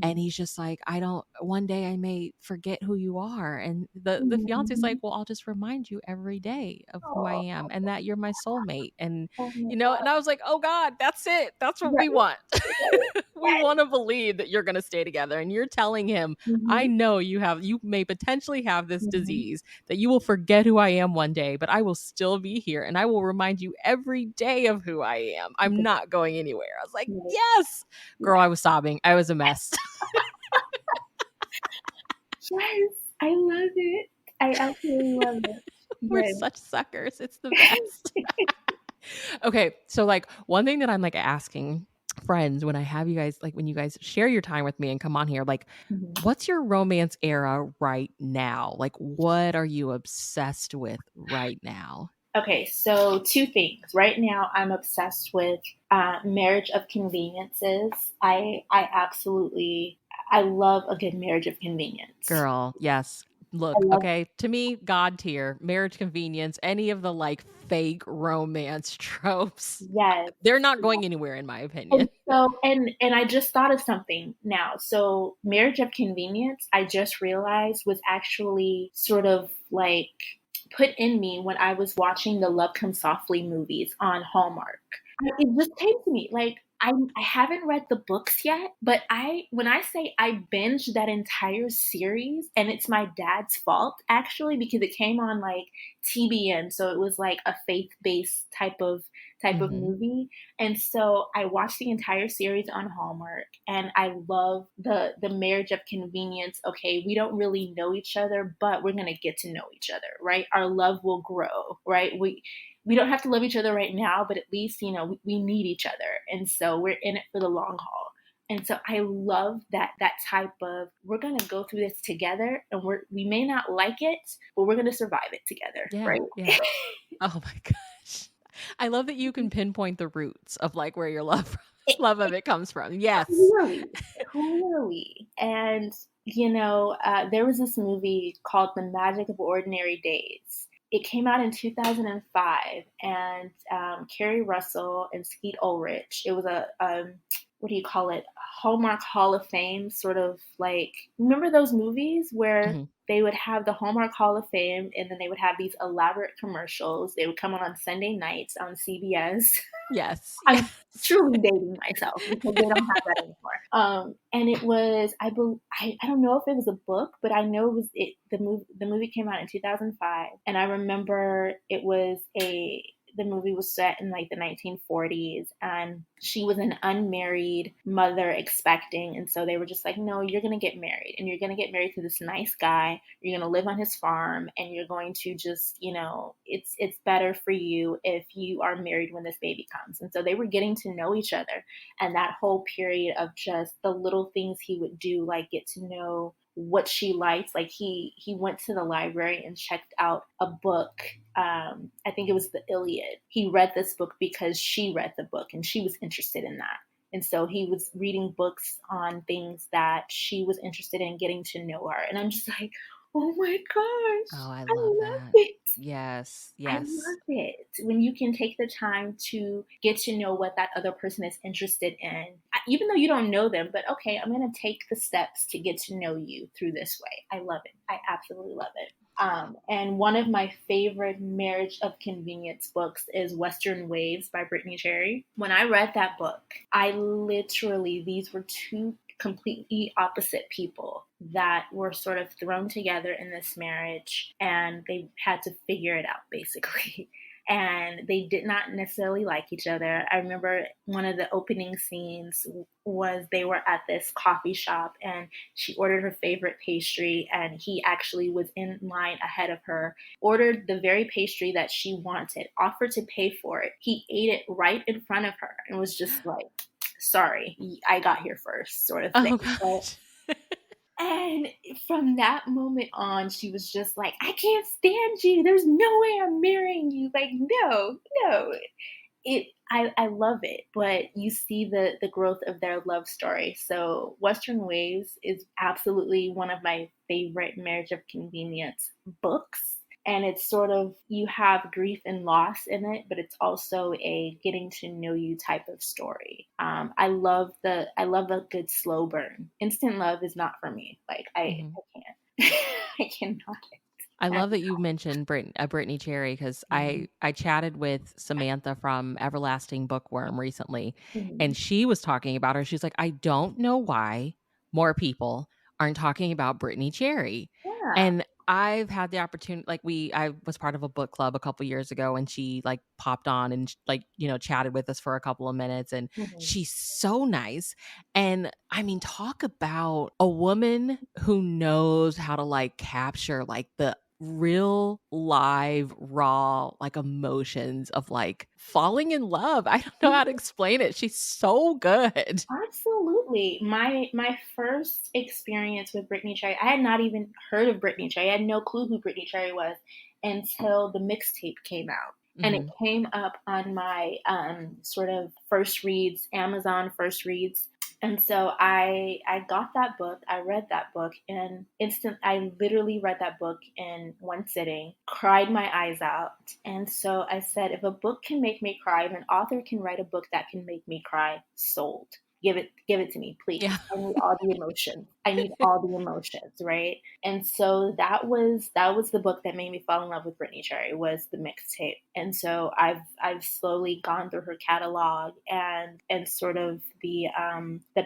And Mm-hmm. he's just like, I don't, one day I may forget who you are. And the fiance's Mm-hmm. like, well, I'll just remind you every day of who I Oh, am and that you're my soulmate. And, oh my and I God. was like, oh God, that's it. That's what Right. we want. Right. We Yes. want to believe that you're going to stay together. And you're telling him, I Mm-hmm. know you may potentially have this Mm-hmm. disease, that you will forget who I am one day, but I will still be here and I will remind you every day of who I am. I'm Right. not going anywhere. I was like, Right. yes. Girl, Right. I was sobbing. I was a mess. Yes. I love it. I absolutely love it. We're Yes. such suckers. It's the best. Okay, so like one thing that I'm like asking friends when I have you guys, like when you guys share your time with me and come on here, like Mhm. what's your romance era right now? Like what are you obsessed with right now? Okay, so two things. Right now, I'm obsessed with marriage of conveniences. I absolutely, I love a good marriage of convenience. Girl, yes. I Look, love, okay, to me, God tier, marriage convenience, any of the like fake romance tropes, yes. they're not going anywhere in my opinion. And so, and I just thought of something now. So, marriage of convenience, I just realized was actually sort of like put in me when I was watching the Love Comes Softly movies on Hallmark. It just came to me like I haven't read the books yet, but when I say I binged that entire series, and it's my dad's fault actually because it came on like TBN, so it was like a faith based type of Mhm. movie. And so I watched the entire series on Hallmark, and I love the marriage of convenience. Okay, we don't really know each other, but we're gonna get to know each other, right? Our love will grow, right? We don't have to love each other right now, but at least we need each other, and so we're in it for the long haul. And so I love that type of we're gonna go through this together, and we may not like it, but we're gonna survive it together, Yeah, right? yeah. Oh my gosh. I love that you can pinpoint the roots of like where your love of it comes from. Yes. Clearly, clearly. And, there was this movie called The Magic of Ordinary Days. It came out in 2005, and Kerry Russell and Skeet Ulrich. It was what do you call it? Hallmark Hall of Fame, sort of like, remember those movies where Mhm. they would have the Hallmark Hall of Fame and then they would have these elaborate commercials. They would come on Sunday nights on CBS. Yes. I'm Yes. truly dating myself because they don't have that anymore. And it was I don't know if it was a book, but I know it was the movie came out in 2005, and I remember the movie was set in like the 1940s, and she was an unmarried mother expecting, and so they were just like, no, you're gonna get married, and you're gonna get married to this nice guy. You're gonna live on his farm, and you're going to just, it's better for you if you are married when this baby comes. And so they were getting to know each other, and that whole period of just the little things he would do, like get to know what she likes. Like he went to the library and checked out a book. I think it was the Iliad. He read this book because she read the book and she was interested in that. And so he was reading books on things that she was interested in, getting to know her. And I'm just like, oh my gosh, Oh, I I love love that. it. Yes, I yes. love it when you can take the time to get to know what that other person is interested in, even though you don't know them. But okay, I'm going to take the steps to get to know you through this way. I love it. I absolutely love it. And one of my favorite marriage of convenience books is Western Waves by Brittany Cherry. When I read that book, I literally, these were two completely opposite people that were sort of thrown together in this marriage, and they had to figure it out basically. And they did not necessarily like each other. I remember one of the opening scenes was they were at this coffee shop and she ordered her favorite pastry, and he actually was in line ahead of her, ordered the very pastry that she wanted, offered to pay for it. He ate it right in front of her and was just like, sorry, I got here first, sort of thing. Oh But, gosh. and from that moment on, she was just like, I can't stand you. There's no way I'm marrying you. Like, no, no. I love it, but you see the growth of their love story. So Western Waves is absolutely one of my favorite marriage of convenience books. And it's sort of, you have grief and loss in it, but it's also a getting to know you type of story. I love a good slow burn. Instant love is not for me. Like Mhm. I can't. I cannot. I love that you mentioned Brittany Cherry because Mhm. I chatted with Samantha from Everlasting Bookworm recently, Mhm. and she was talking about her. She's like, I don't know why more people aren't talking about Brittany Cherry, Yeah. and I've had the opportunity. Like I was part of a book club a couple years ago, and she like popped on and like chatted with us for a couple of minutes, and Mhm. she's so nice. And I mean, talk about a woman who knows how to like capture like the real live raw like emotions of like falling in love. I don't know how to explain it. She's so good. Absolutely. My first experience with Brittany Cherry, I had not even heard of Brittany Cherry. I had no clue who Brittany Cherry was until the mixtape came out. And it Mhm. came up on my sort of first reads, Amazon first reads. And so I got that book, I read that book, and I literally read that book in one sitting, cried my eyes out. And so I said, if a book can make me cry, if an author can write a book that can make me cry, sold. Give it to me, please. Yeah. I need all the emotions. I need all the emotions, right? And so that was the book that made me fall in love with Brittany Cherry, was the mixtape. And so I've slowly gone through her catalog, and sort of the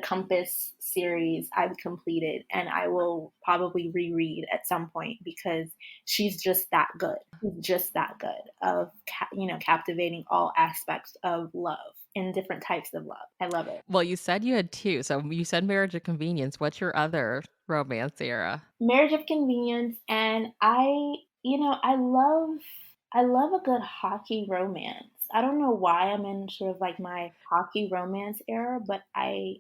Compass series I've completed, and I will probably reread at some point because she's just that good. She's just that good of captivating all aspects of love and different types of love. I love it. Well, you said you had two. So you said Marriage of Convenience. What's your other romance era? Marriage of Convenience, and I love a good hockey romance. I don't know why I'm in sort of like my hockey romance era, but I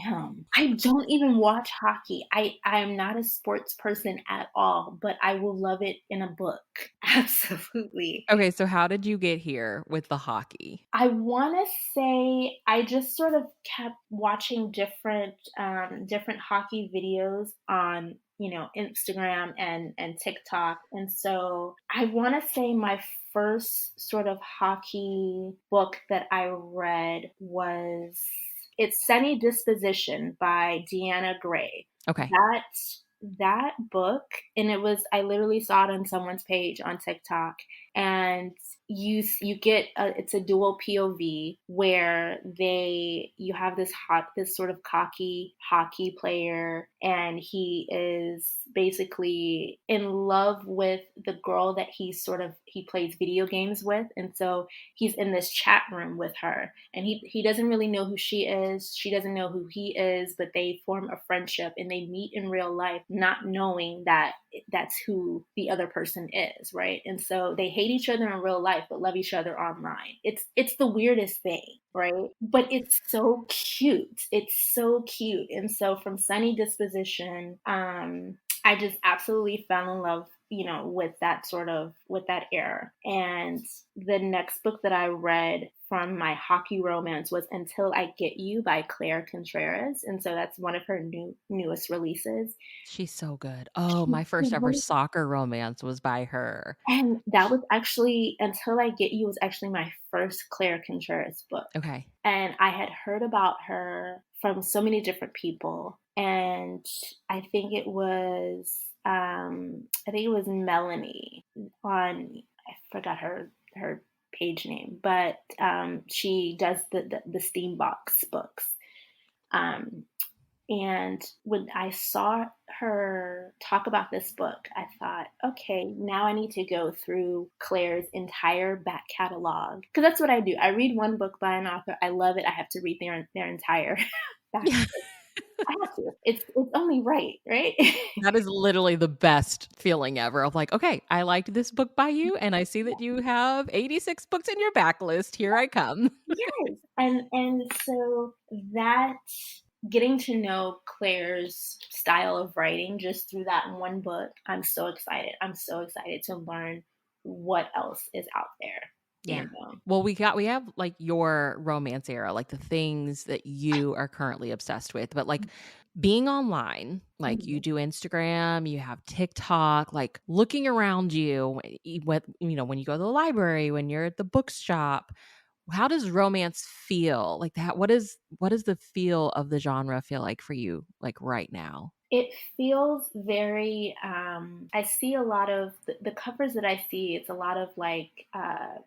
am. I don't even watch hockey. I am not a sports person at all, but I will love it in a book. Absolutely. Okay, so how did you get here with the hockey? I want to say I just sort of kept watching different hockey videos on Instagram and TikTok, and so I want to say my first sort of hockey book that I read was, it's Sunny Disposition by Deanna Gray. Okay. That book, and I literally saw it on someone's page on TikTok, and you get it's a dual POV where you have this sort of cocky hockey player, and he is basically in love with the girl that he plays video games with, and so he's in this chat room with her, and he doesn't really know who she is, she doesn't know who he is, but they form a friendship and they meet in real life, not knowing that that's who the other person is, right? And so they hate hate each other in real life but love each other online. It's the weirdest thing, right? But it's so cute. It's so cute. And so from Sunny Disposition, I just absolutely fell in love, with that era. And the next book that I read from my hockey romance was Until I Get You by Claire Contreras. And so that's one of her newest releases. She's so good. Oh, my first ever soccer romance was by her. And that was actually Until I Get You was actually my first Claire Contreras book. Okay. And I had heard about her from so many different people. And I think it was Melanie on, I forgot her page name, but she does the Steambox books. And when I saw her talk about this book, I thought, okay, now I need to go through Claire's entire back catalog. Because that's what I do. I read one book by an author. I love it. I have to read their entire back. I have to. It's only right? That is literally the best feeling ever of like, okay, I liked this book by you, and I see that you have 86 books in your backlist. Here I come. Yes. And so that getting to know Claire's style of writing just through that one book, I'm so excited. I'm so excited to learn what else is out there. Yeah. You know? Well, we have like your romance era, like the things that you are currently obsessed with, but like being online, like you Mhm. do Instagram, you have TikTok, like looking around you, when you go to the library, when you're at the bookshop, how does romance feel? Like that, what does the feel of the genre feel like for you, like right now? It feels very, I see a lot of the covers that I see, it's a lot of like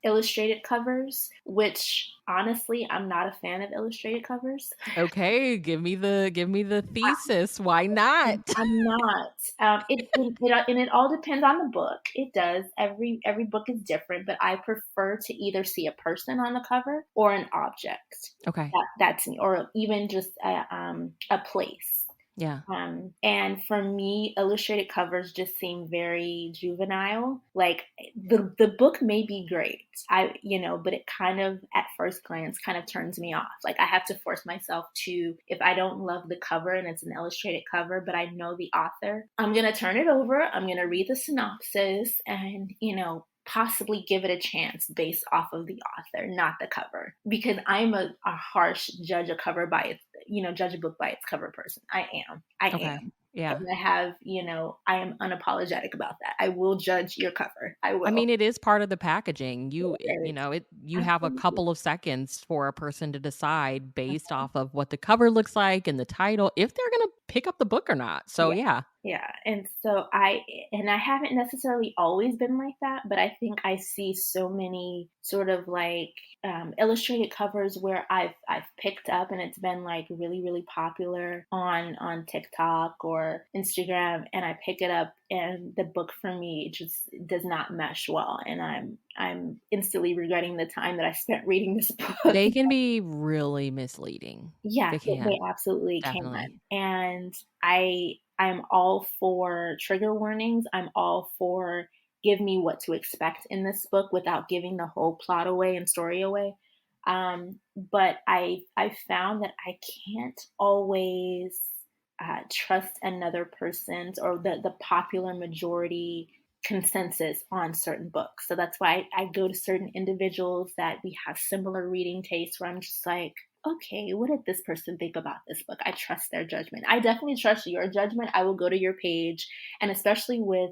illustrated covers, which honestly, I'm not a fan of illustrated covers. Okay, give me the thesis. Why not? I'm not. And it all depends on the book. It does. Every book is different, but I prefer to either see a person on the cover or an object. Okay. That's me, or even just a place. Yeah. And for me, illustrated covers just seem very juvenile. Like the book may be great, but it kind of at first glance kind of turns me off. Like I have to force myself to, if I don't love the cover and it's an illustrated cover, but I know the author, I'm gonna turn it over. I'm gonna read the synopsis and possibly give it a chance based off of the author, not the cover. Because I'm a harsh judge judge a book by its cover person. I am. Okay. Yeah. And I am unapologetic about that. I will judge your cover. I I will. mean, it is part of the packaging. It is. You have a Absolutely. couple of seconds for a person to decide based off of what the cover looks like and the title if they're going to pick up the book or not. So, Yeah. yeah. Yeah. And so I haven't necessarily always been like that, but I think I see so many sort of like illustrated covers where I've picked up and it's been like really, really popular on TikTok or Instagram, and I pick it up and the book for me just does not mesh well, and I'm instantly regretting the time that I spent reading this book. They can be really misleading. Yeah, They they can. absolutely Definitely. can. And I'm all for trigger warnings. I'm all for give me what to expect in this book without giving the whole plot away and story away. But I found that I can't always trust another person's or the popular majority consensus on certain books. So that's why I go to certain individuals that we have similar reading tastes where I'm just like, okay, what did this person think about this book? I trust their judgment. I definitely trust your judgment. I will go to your page, and especially with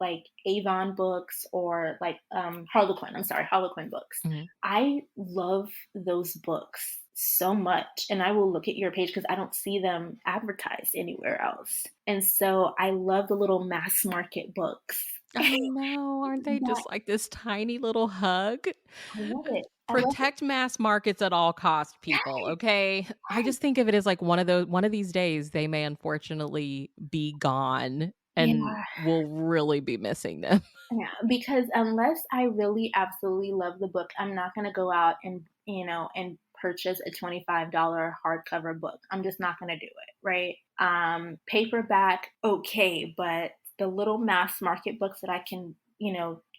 like Avon books or like Harlequin. I'm sorry, Harlequin books. Mhm. I love those books so much, and I will look at your page because I don't see them advertised anywhere else. And so I love the little mass market books. I know. Aren't they That just like this tiny little hug? I love it. I love it. Protect mass markets at all cost, people, Yes, okay? I yes. just think of it as like one of these days they may unfortunately be gone and Yeah. we'll really be missing them. Yeah, because unless I really absolutely love the book, I'm not gonna go out and purchase a $25 hardcover book. I'm just not gonna do it, right? Paperback, okay, but the little mass market books that I can,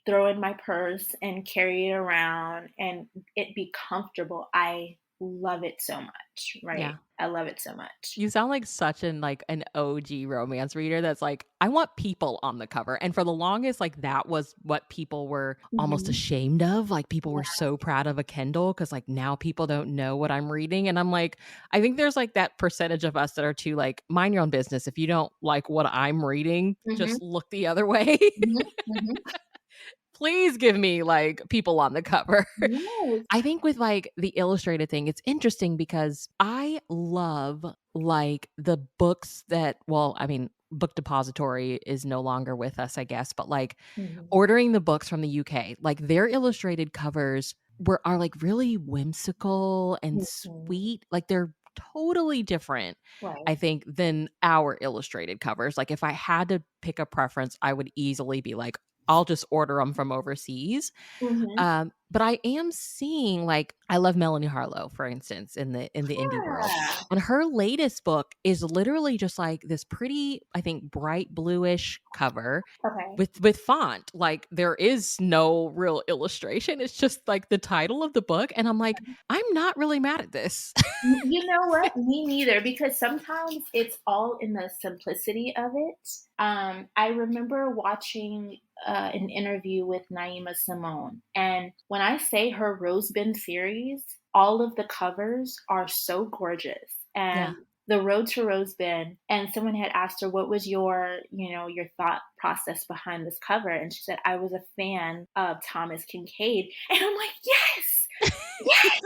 throw in my purse and carry it around and it be comfortable. I love it so much, right? Yeah. I love it so much. You sound like such an OG romance reader that's like, "I want people on the cover," and for the longest, like, that was what people were almost Mhm. ashamed of, like, people were Yeah. so proud of a Kindle because like, now people don't know what I'm reading, and I'm like, I think there's, like, that percentage of us that are too, like, "Mind your own business. If you don't like what I'm reading, Mhm. just look the other way." Mhm. Mhm. Please give me, like, people on the cover. Yes. I think with, like, the illustrated thing, it's interesting because I love, like, the books that well, I mean, Book Depository is no longer with us, I guess, but, like, Mhm. ordering the books from the UK, like, their illustrated covers are, like, really whimsical and Mhm. sweet, like, they're totally different, Right. I think, than our illustrated covers, like, if I had to pick a preference, I would easily be like, I'll just order them from overseas. Mhm. But I am seeing, like I love Melanie Harlow, for instance, in the indie world, Yeah. and her latest book is literally just, like, this pretty, I think, bright bluish cover Okay. with font, like, there is no real illustration, it's just, like, the title of the book, and I'm like, "I'm not really mad at this." You know what? Me neither, because sometimes it's all in the simplicity of it. I remember watching an interview with Naima Simone, and when I say her Rose Bin series, all of the covers are so gorgeous. Yeah. And the Road to Rose Bin, and someone had asked her, "What was your, your thought process behind this cover?" And she said, "I was a fan of Thomas Kincaid," and I'm like, "Yes, yes,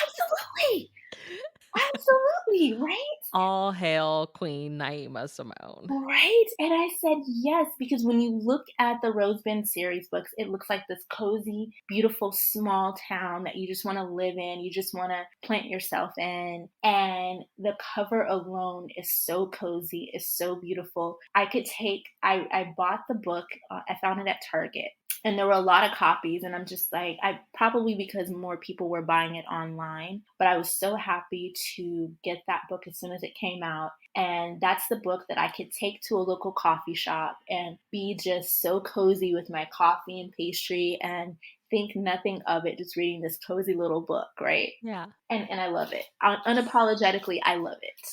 absolutely." Absolutely, right? All hail Queen Naima Simone. Right? And I said yes, because when you look at the Rose Bin series books, it looks like this cozy, beautiful small town that you just want to live in. You just want to plant yourself in. And the cover alone is so cozy, is so beautiful. I bought the book, I found it at Target. And there were a lot of copies, and I'm just like, I probably because more people were buying it online, but I was so happy to get that book as soon as it came out. And that's the book that I could take to a local coffee shop and be just so cozy with my coffee and pastry and think nothing of it, just reading this cozy little book, right? Yeah. And I love it. Unapologetically, I love it.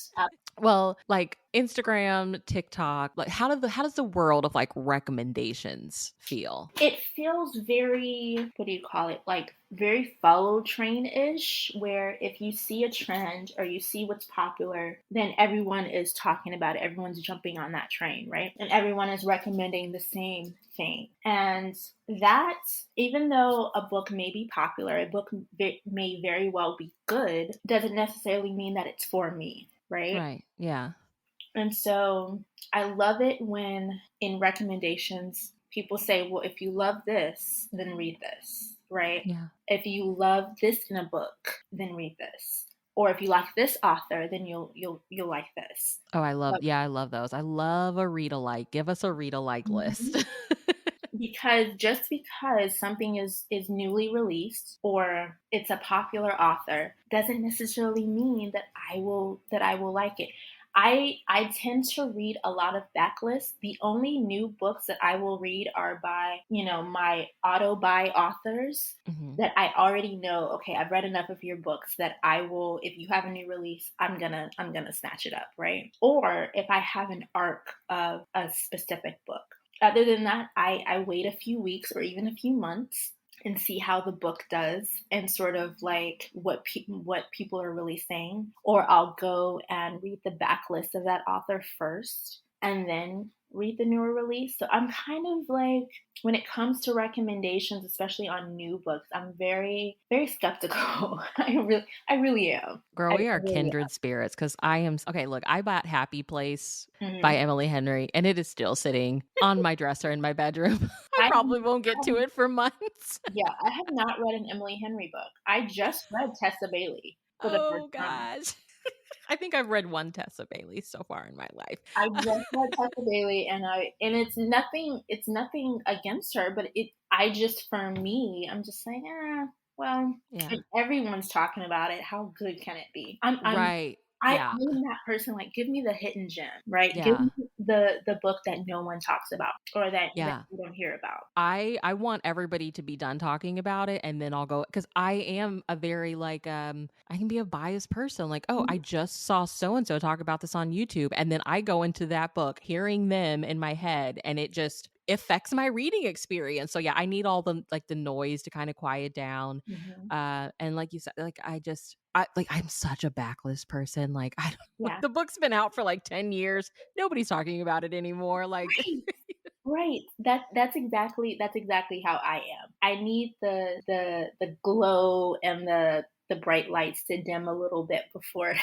Well, like, Instagram, TikTok, like, how does the world of, like, recommendations feel? It feels very, what do you call it? Like very follow train ish, where if you see a trend or you see what's popular, then everyone is talking about it. Everyone's jumping on that train, right? And everyone is recommending the same thing. And that, even though a book may be popular, a book may very well be good, doesn't necessarily mean that it's for me, right? Right, yeah, And so I love it when in recommendations people say, well, if you love this, then read this, right? yeah. If you love this in a book, then read this. Or if you like this author, then you'll like this. Oh, But I love those. I love a read-alike. Give us a read-alike list. Mhm. Because just because something is newly released or it's a popular author doesn't necessarily mean that I will like it. I tend to read a lot of backlists. The only new books that I will read are by, my auto buy authors Mhm. that I already know, okay, I've read enough of your books that I will, if you have a new release, I'm gonna snatch it up, right? Or if I have an arc of a specific book. Other than that, I wait a few weeks or even a few months and see how the book does and sort of like what people are really saying. Or I'll go and read the backlist of that author first and then read the newer release. So I'm kind of like, when it comes to recommendations, especially on new books, I'm very, very skeptical. I really am. Girl, I we are really kindred spirits because I am okay, look, I bought Happy Place am. by Mhm. Emily Henry, and it is still sitting on my dresser in my bedroom. I I, probably won't I get to it for months. Yeah, I have not read an Emily Henry book. I just read Tessa Bailey for the first Oh time. gosh. I think I've read one Tessa Bailey so far in my life. I just read Tessa Bailey and it's nothing against her, but I just for me, I'm just saying, well, Yeah. and everyone's talking about it. How good can it be? I'm Right. I Yeah. I'm that person, like, give me the hidden gem, right? Give Yeah. me the book that no one talks about or that Yeah. you don't hear about. I want everybody to be done talking about it, and then I'll go, because I am a very, like, I can be a biased person, like, "Oh, I Mhm, just saw so and so talk about this on YouTube," and then I go into that book hearing them in my head, and it just affects my reading experience. So, yeah, I need all the, like, the noise to kinda quiet down, mhm. and like you said, like, I'm such a backlist person, like, I don't Yeah. the book's been out for, like, 10 years, nobody's talking about it anymore, like Right. Right. That's exactly how I am. I need the glow and the bright lights to dim a little bit before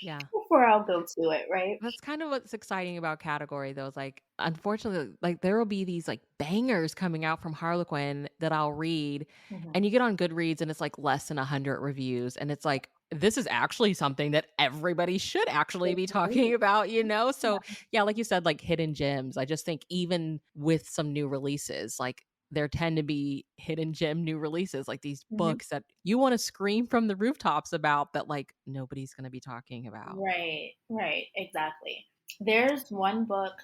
Yeah. before I'll go to it, right? That's kind of what's exciting about category though, is like, unfortunately, like there will be these like bangers coming out from Harlequin that I'll read, Mhm. and you get on Goodreads and it's like less than 100 reviews, and it's like, this is actually something that everybody should actually be talking Agreed. about, you know? So Yeah. yeah, like you said, like hidden gems. I just think even with some new releases, like there tend to be hidden gem new releases, like these Mhm. books that you want to scream from the rooftops about that like nobody's going to be talking about. Right, right, exactly. There's one book,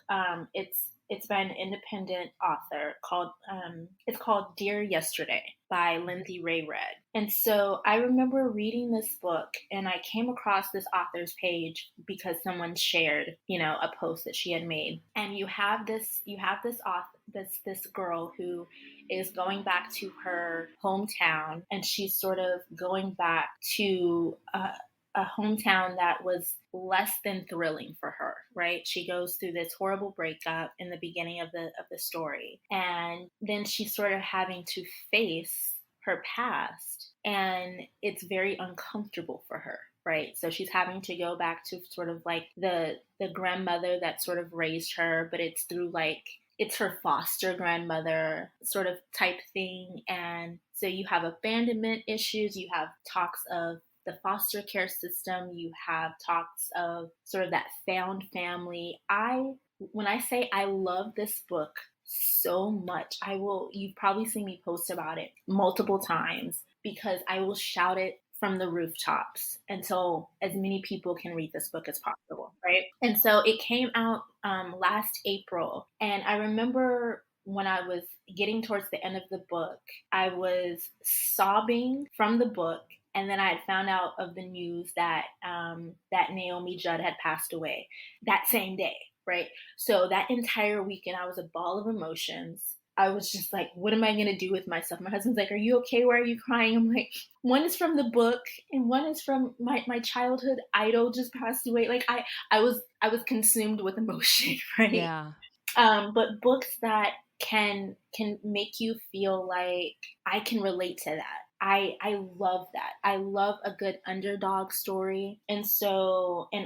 it's by an independent author called it's called Dear Yesterday by Lindsay Ray Red. And so I remember reading this book and I came across this author's page because someone shared, a post that she had made. And you have this author this girl who is going back to her hometown, and she's sort of going back to a hometown that was less than thrilling for her, right? She goes through this horrible breakup in the beginning of the story, and then she's sort of having to face her past, and it's very uncomfortable for her, right? So she's having to go back to sort of like the grandmother that sort of raised her, but it's through like it's her foster grandmother sort of type thing. And so you have abandonment issues, you have talks of the foster care system, you have talks of sort of that found family. When I say I love this book so much, you've probably seen me post about it multiple times because I will shout it from the rooftops until as many people can read this book as possible, right? And so it came out last April, and I remember when I was getting towards the end of the book, I was sobbing from the book, and then I had found out of the news that Naomi Judd had passed away that same day, right? So that entire weekend, I was a ball of emotions. I was just like, what am I going to do with myself? My husband's like, are you okay? Why are you crying? I'm like, one is from the book and one is from my childhood idol just passed away. Like I was consumed with emotion, right? Yeah. But books that can make you feel like I can relate to that. I love that. I love a good underdog story. And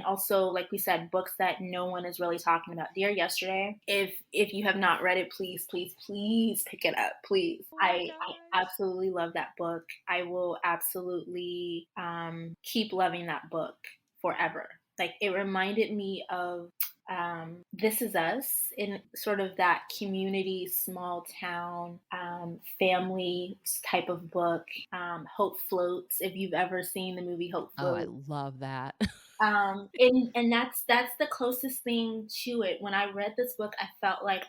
also like we said, books that no one is really talking about. Dear Yesterday, if you have not read it, please, please, please pick it up. Please. Oh my I gosh. absolutely love that book. I will absolutely keep loving that book forever. Like it reminded me of This Is Us, in sort of that community, small town, family type of book. Hope Floats, if you've ever seen the movie Hope Oh, I Floats. love that. And that's the closest thing to it. When I read this book, I felt like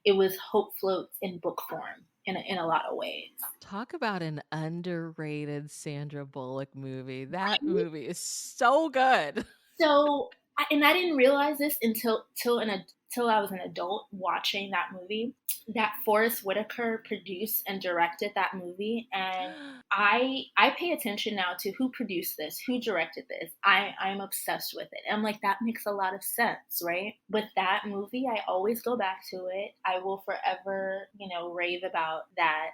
it was Hope Floats in book form in a lot of ways. Talk about an underrated Sandra Bullock movie. That Right? movie is so good. So, and I didn't realize this until I was an adult watching that movie. That Forrest Whitaker produced and directed that movie, and I pay attention now to who produced this, who directed this. I'm obsessed with it. I'm like, that makes a lot of sense, right? With that movie, I always go back to it. I will forever, rave about that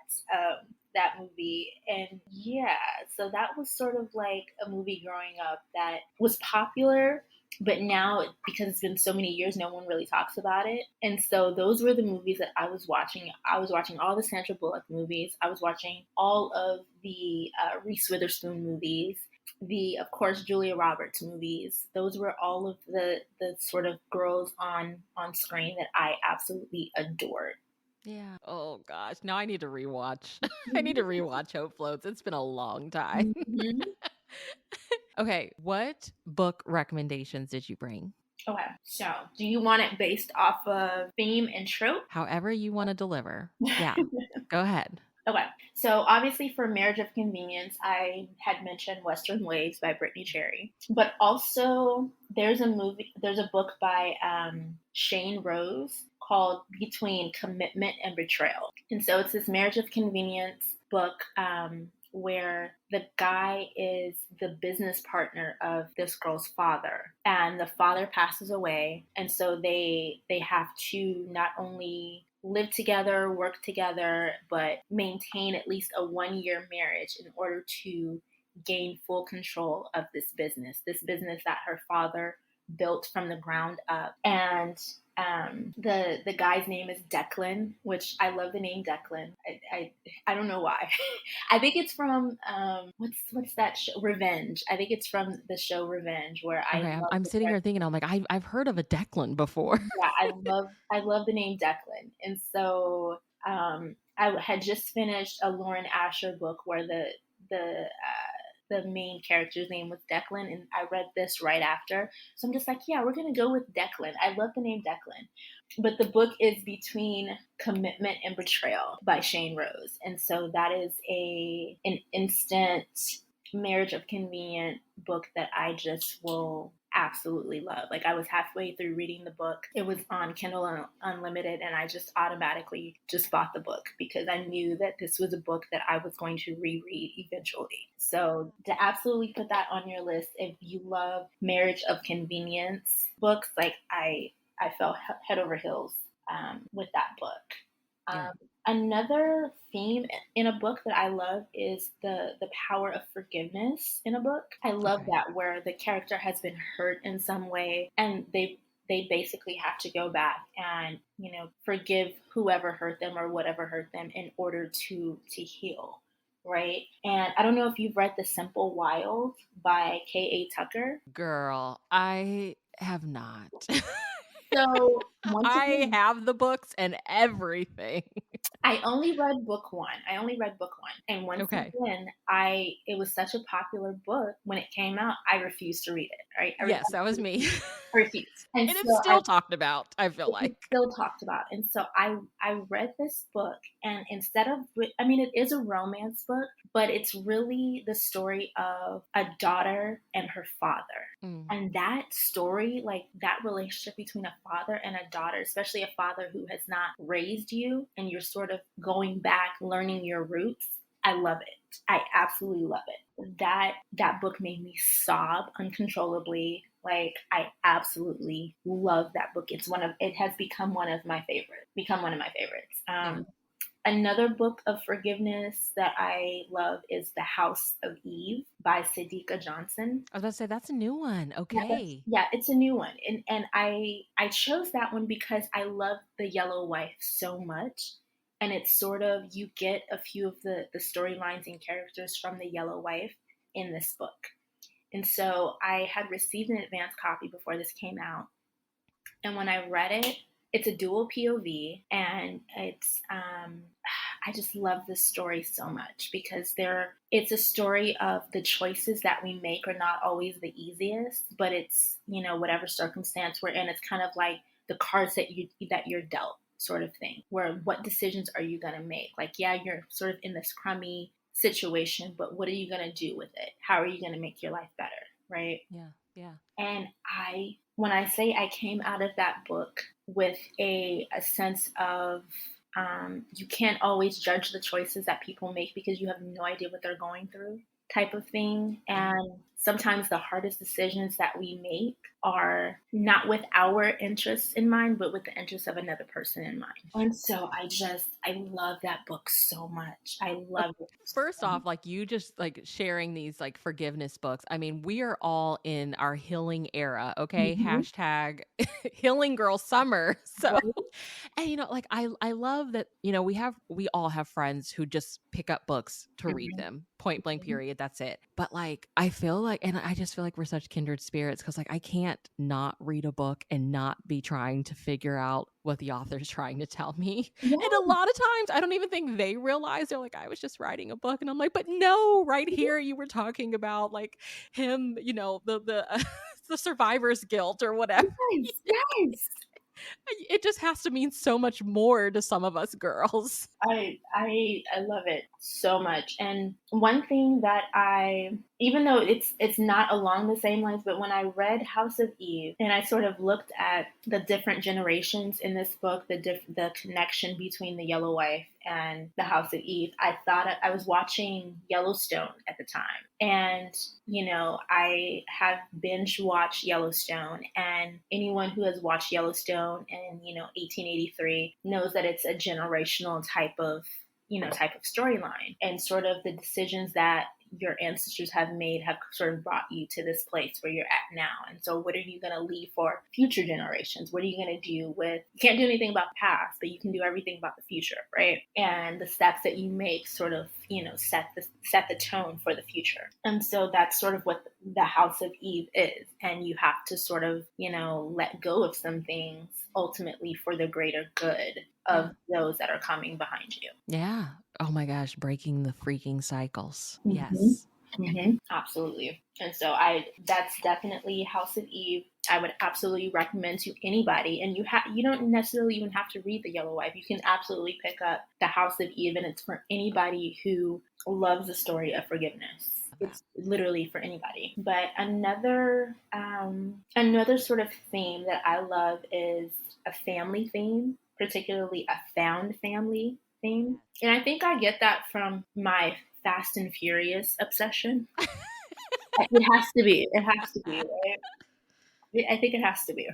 movie. And yeah, so that was sort of like a movie growing up that was popular, but now because it's been so many years, no one really talks about it. And so those were the movies that I was watching. I was watching all the Sandra Bullock movies. I was watching all of the Reese Witherspoon movies. Of course, Julia Roberts movies. Those were all of the sort of girls on screen that I absolutely adored. Yeah. Oh gosh. Now I need to rewatch. I need to rewatch Hope Floats. It's been a long time. Mhm. Okay. What book recommendations did you bring? Okay, so do you want it based off of theme and trope? However you want to deliver. Yeah. Go ahead. Okay, so obviously for Marriage of Convenience, I had mentioned Western Waves by Brittany Cherry, but also there's a book by Shain Rose called Between Commitment and Betrayal. And so it's this Marriage of Convenience book where the guy is the business partner of this girl's father, and the father passes away, and so they have to not only live together, work together, but maintain at least a 1 year marriage in order to gain full control of this business that her father built from the ground up. And the guy's name is Declan, which I love the name Declan. I don't know why. I think it's from what's that show? Revenge. I think it's from the show Revenge, where I Okay, love I'm the sitting here thinking, I'm like, I've heard of a Declan before. yeah, I love the name Declan. And so I had just finished a Lauren Asher book where the main character's name was Declan, and I read this right after. So I'm just like, yeah, we're gonna go with Declan. I love the name Declan. But the book is Between Commitment and Betrayal by Shain Rose. And so that is an instant marriage of convenient book that I just will absolutely love. Like, I was halfway through reading the book. It was on Kindle Unlimited, and I just automatically just bought the book because I knew that this was a book that I was going to reread eventually. So to absolutely put that on your list, if you love marriage of convenience books, like I fell head over heels with that book. Yeah. Another theme in a book that I love is the power of forgiveness in a book. I love Okay. that, where the character has been hurt in some way, and they basically have to go back and forgive whoever hurt them or whatever hurt them in order to heal, right? And I don't know if you've read The Simple Wild by K.A. Tucker. Girl, I have not. So once I again, have the books and everything. I only read book one. And once Okay. again, it was such a popular book when it came out. I refused to read it. Right, Yes, that was me. I refused, and And so it's I still talked about, I feel it's like. still talked about. And so I read this book, and instead of, I mean, it is a romance book, but it's really the story of a daughter and her father. Mm. And that story, like that relationship between a father and a daughter, especially a father who has not raised you and you're sort of going back, learning your roots. I love it. I absolutely love it. That book made me sob uncontrollably. Like, I absolutely love that book. It has become one of my favorites. Yeah. Another book of forgiveness that I love is The House of Eve by Sadeqa Johnson. I was about to say that's a new one. Okay. Yeah, it's a new one, and I chose that one because I love the Yellow Wife so much, and it's sort of, you get a few of the storylines and characters from the Yellow Wife in this book. And so I had received an advance copy before this came out. And when I read it, it's a dual POV, and I just love this story so much because it's a story of the choices that we make are not always the easiest, but it's, whatever circumstance we're in, it's kind of like the cards that you're dealt, sort of thing, where what decisions are you going to make? Like, yeah, you're sort of in this crummy situation, but what are you going to do with it? How are you going to make your life better? Right. Yeah. Yeah. And when I say I came out of that book with a sense of, you can't always judge the choices that people make because you have no idea what they're going through, type of thing. Yeah. And sometimes the hardest decisions that we make are not with our interests in mind, but with the interests of another person in mind. And so I love that book so much. I love it. First off, like, you just like sharing these like forgiveness books. I mean, we are all in our healing era, okay? Mhm. Hashtag healing girl summer. So, Right? and like I love that, we all have friends who just pick up books to read Mhm. them. Point blank Mhm. period, that's it. But like I feel like, and I just feel like we're such kindred spirits, cuz like I can't not read a book and not be trying to figure out what the author's trying to tell me. And a Yeah. lot of times I don't even think they realize. They're like, I was just writing a book. And I'm like, but no, right here you were talking about like him, the the survivor's guilt or whatever. Yes, yes. It just has to mean so much more to some of us girls. I love it so much. And one thing that even though it's not along the same lines, but when I read House of Eve and I sort of looked at the different generations in this book, the connection between the Yellow Wife and the House of Eve, I thought I was watching Yellowstone at the time. And, I have binge watched Yellowstone, and anyone who has watched Yellowstone in, 1883 knows that it's a generational type of storyline, and sort of the decisions that your ancestors have made have sort of brought you to this place where you're at now. And so what are you going to leave for future generations? What are you going to do you can't do anything about the past, but you can do everything about the future, right? And the steps that you make sort of, set the tone for the future. And so that's sort of what the House of Eve is. And you have to sort of, let go of some things ultimately for the greater good of those that are coming behind you. Yeah. Oh my gosh, breaking the freaking cycles. Mm-hmm. Yes. Mm-hmm. Absolutely. And so that's definitely House of Eve. I would absolutely recommend to anybody. And you don't necessarily even have to read The Yellow Wife. You can absolutely pick up The House of Eve, and it's for anybody who loves the story of forgiveness. It's literally for anybody. But another sort of theme that I love is a family theme, particularly a found family theme. And I think I get that from my Fast and Furious obsession. It has to be. It has to be, right? I think it has to be.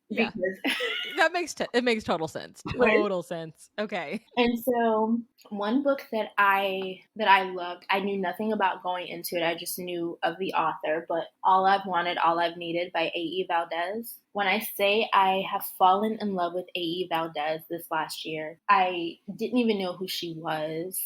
Yeah. Because That makes total sense. Total sense. Okay. And so one book that I loved, I knew nothing about going into it. I just knew of the author, but All I've Wanted, All I've Needed by A.E. Valdez. When I say I have fallen in love with A.E. Valdez this last year, I didn't even know who she was.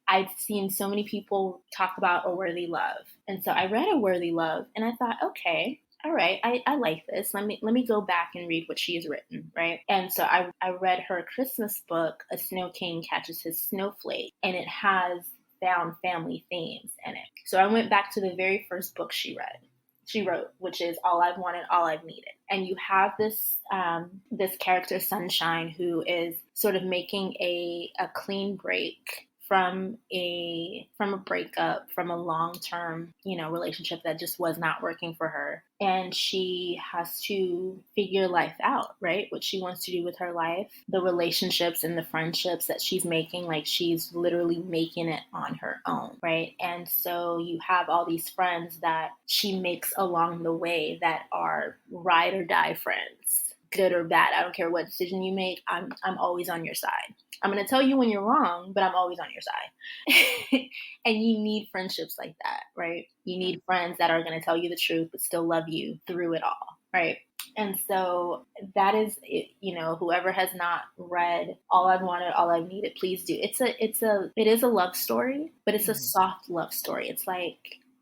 I'd seen so many people talk about A Worthy Love. And so I read A Worthy Love and I thought, okay, all right, I like this. Let me go back and read what she has written, right? And so I read her Christmas book, A Snow King Catches His Snowflake, and it has found family themes in it. So I went back to the very first book she wrote, which is All I've Wanted, All I've Needed. And you have this character, Sunshine, who is sort of making a clean break from a breakup, from a long-term, relationship that just was not working for her. And she has to figure life out, right? What she wants to do with her life, the relationships and the friendships that she's making, like she's literally making it on her own, right? And so you have all these friends that she makes along the way that are ride or die friends, good or bad. I don't care what decision you make. I'm always on your side. I'm going to tell you when you're wrong, but I'm always on your side. And you need friendships like that, right? You need friends that are going to tell you the truth, but still love you through it all, right? And so that is, whoever has not read All I've Wanted, All I've Needed, please do. It is a love story, but it's a soft love story. It's like,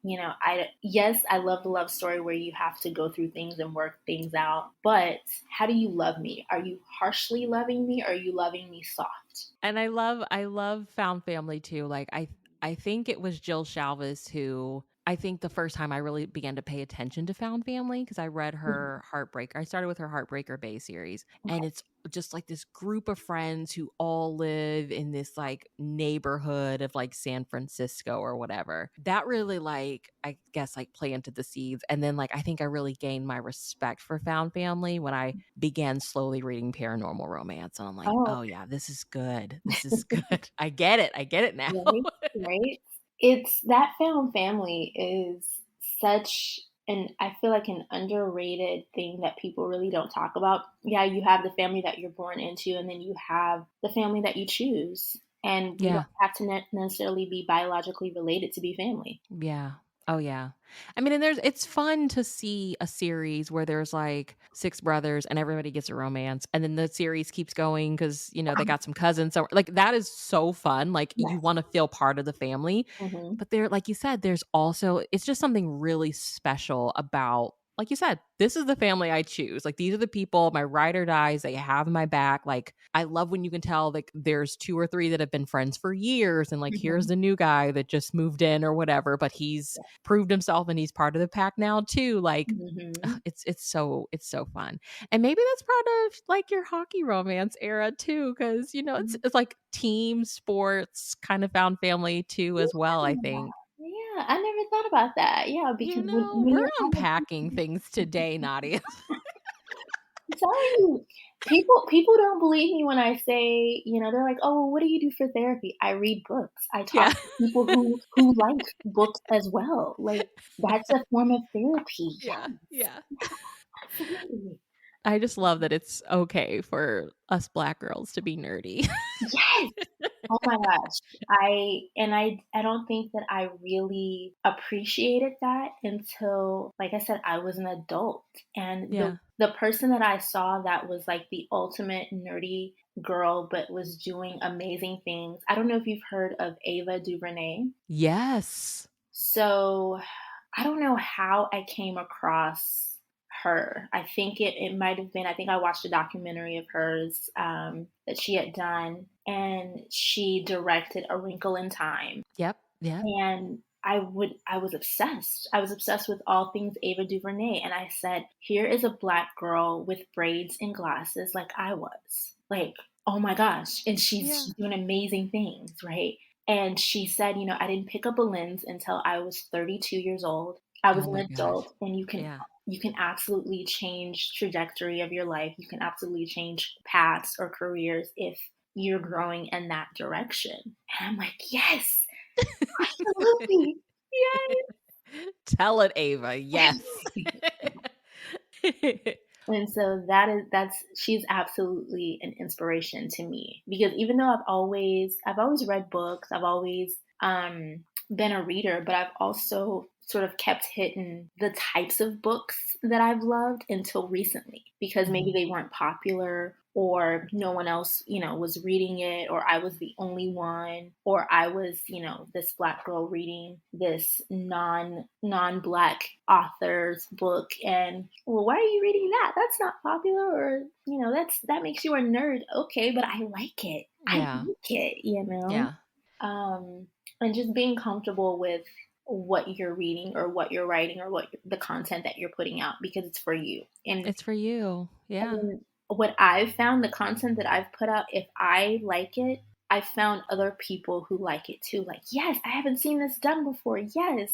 I love the love story where you have to go through things and work things out. But how do you love me? Are you harshly loving me? Or are you loving me soft? And I love found family too. Like I think it was Jill Shalvis who, I think the first time I really began to pay attention to found family, because I read her Heartbreaker. I started with her Heartbreaker Bay series, and it's just like this group of friends who all live in this like neighborhood of like San Francisco or whatever. That really I guess planted the seeds. And then I think I really gained my respect for found family when I began slowly reading paranormal romance. And I'm like, oh yeah, this is good. This is good. I get it now. Right? It's that found family is such I feel like an underrated thing that people really don't talk about. Yeah, you have the family that you're born into, and then you have the family that you choose. And you don't have to necessarily be biologically related to be family. Yeah. Oh yeah. I mean, and it's fun to see a series where there's like 6 brothers and everybody gets a romance, and then the series keeps going because they got some cousins. So that is so fun. You want to feel part of the family. Mm-hmm. But there, like you said, there's also, it's just something really special about like you said, this is the family I choose. Like, these are the people, my ride or dies, they have my back. Like, I love when you can tell, like, there's 2 or 3 that have been friends for years, and, like, here's Mhm. the new guy that just moved in or whatever, but he's proved himself and he's part of the pack now too. Like, Mhm. it's so fun. And maybe that's part of, like, your hockey romance era too, because, it's like team sports kind of found family too as well, I Yeah. think. Yeah, I never thought about that. Yeah, because when We're you're on the unpacking things today, Nadia. I'm telling you, people don't believe me when I say, they're like, "Oh, well, what do you do for therapy?" I read books. I talk Yeah. to people who like books as well. Like, that's a form of therapy. Yeah, Yes, yeah. absolutely. I just love that it's okay for us Black girls to be nerdy. Yes. Oh my gosh. I don't think that I really appreciated that until, like I said, I was an adult. And the Yeah. the person that I saw that was like the ultimate nerdy girl but was doing amazing things. I don't know if you've heard of Ava DuVernay. Yes. So I don't know how I came across her. I think it might have been, I think I watched a documentary of hers that she had done, and she directed A Wrinkle in Time. Yep, yep. And I was obsessed. I was obsessed with all things Ava DuVernay. And I said, here is a black girl with braids and glasses like I was. Like, oh my gosh. And Yeah. she's doing amazing things, right? And she said, I didn't pick up a lens until I was 32 years old. I was Oh an my gosh. adult, and Yeah. you can absolutely change trajectory of your life. You can absolutely change paths or careers if you're growing in that direction. And I'm like, yes, absolutely. Tell it, Ava. Yes. Yes. And so that's she's absolutely an inspiration to me, because even though I've always read books, I've always been a reader, but I've also sort of kept hidden the types of books that I've loved until recently, because maybe Mhm. they weren't popular, or no one else, was reading it, or I was the only one, or I was, this black girl reading this non-black author's book, and, well, why are you reading that? That's not popular, or, that makes you a nerd. Okay, but I like it. I Yeah. like it. Yeah. Um, and just being comfortable with what you're reading or what you're writing or the content that you're putting out, because it's for you. It's for you. Yeah. And what I've found, the content that I've put out, if I like it, I've found other people who like it too. Like, yes, I haven't seen this done before. Yes,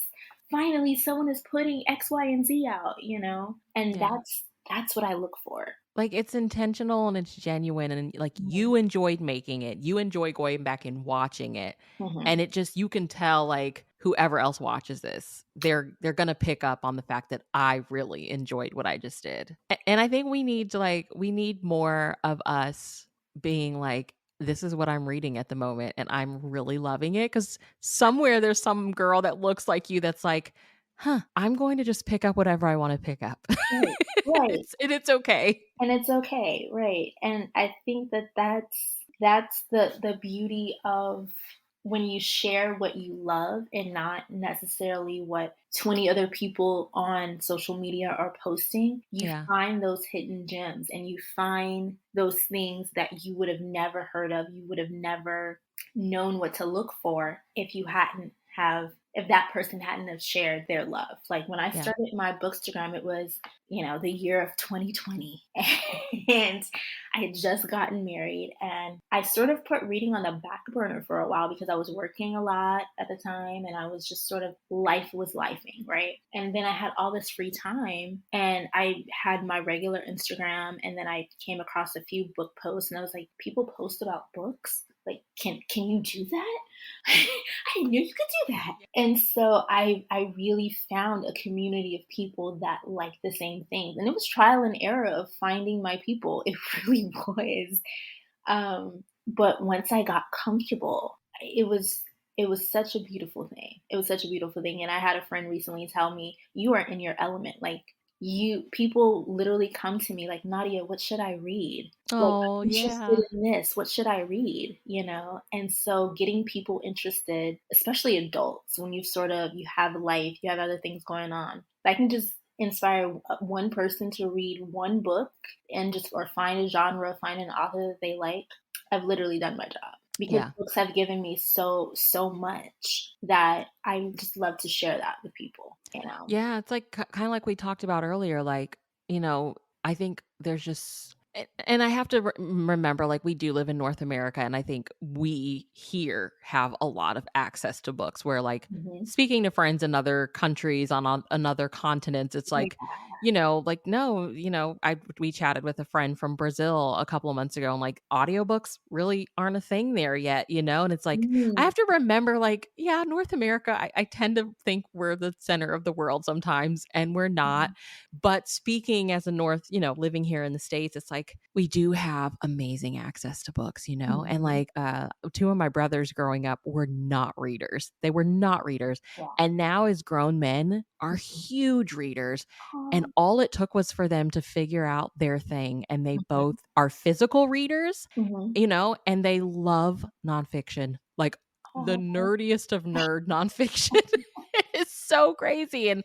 finally someone is putting X, Y, and Z out. And Yeah. that's what I look for. Like, it's intentional and it's genuine, and, like, Mhm. you enjoyed making it. You enjoy going back and watching it, and Mhm. it just you can tell, like, whoever else watches this, they're gonna pick up on the fact that I really enjoyed what I just did. And I think we need more of us being like, "This is what I'm reading at the moment, and I'm really loving it." Because somewhere there's some girl that looks like you that's like, "Huh, I'm going to just pick up whatever I wanna pick up." Right. Right. It's okay. And it's okay, right? And I think that that's the beauty of when you share what you love and not necessarily what 20 other people on social media are posting. You Yeah. find those hidden gems, and you find those things that you would have never heard of. You would have never known what to look for if that person hadn't have shared their love. Like, when I Yeah. started my bookstagram, it was, the year of 2020. And I had just gotten married, and I sort of put reading on the back burner for a while because I was working a lot at the time, and I was just sort of, life was lifing, right? And then I had all this free time, and I had my regular Instagram, and then I came across a few book posts, and I was like, people post about books? Like, can you do that? I didn't know you could do that. And so I really found a community of people that like the same things. And it was trial and error of finding my people. It really was. But once I got comfortable, it was such a beautiful thing. It was such a beautiful thing. And I had a friend recently tell me, you are in your element. Like, people literally come to me like, Nadia, what should I read? Like, Oh, I'm interested yeah. in this. What should I read? And so getting people interested, especially adults, when you have life, you have other things going on. If I can just inspire one person to read one book and just or find a genre, find an author that they like, I've literally done my job. Because Yeah. books have given me so much that I just love to share that with people, you know. Yeah, it's like kind of like we talked about earlier. Like, I think there's just, and I have to remember, like, we do live in North America, and I think we here have a lot of access to books. Where, like, Mhm. speaking to friends in other countries on another continents, it's Yeah. like, like, no, I we chatted with a friend from Brazil a couple of months ago, and like audiobooks really aren't a thing there yet, and it's like I Mm. have to remember, like, yeah, North America, I tend to think we're the center of the world sometimes, and we're not. Mhm. But speaking as a North, living here in the States, it's like we do have amazing access to books, and Mhm. like two of my brothers growing up were not readers. They were not readers. Yeah. And now as grown men are Mhm. huge readers. And Oh. all it took was for them to figure out their thing. And they Mhm. both are physical readers, Mhm. and they love nonfiction, like the Oh. nerdiest of nerd nonfiction. It's so crazy. And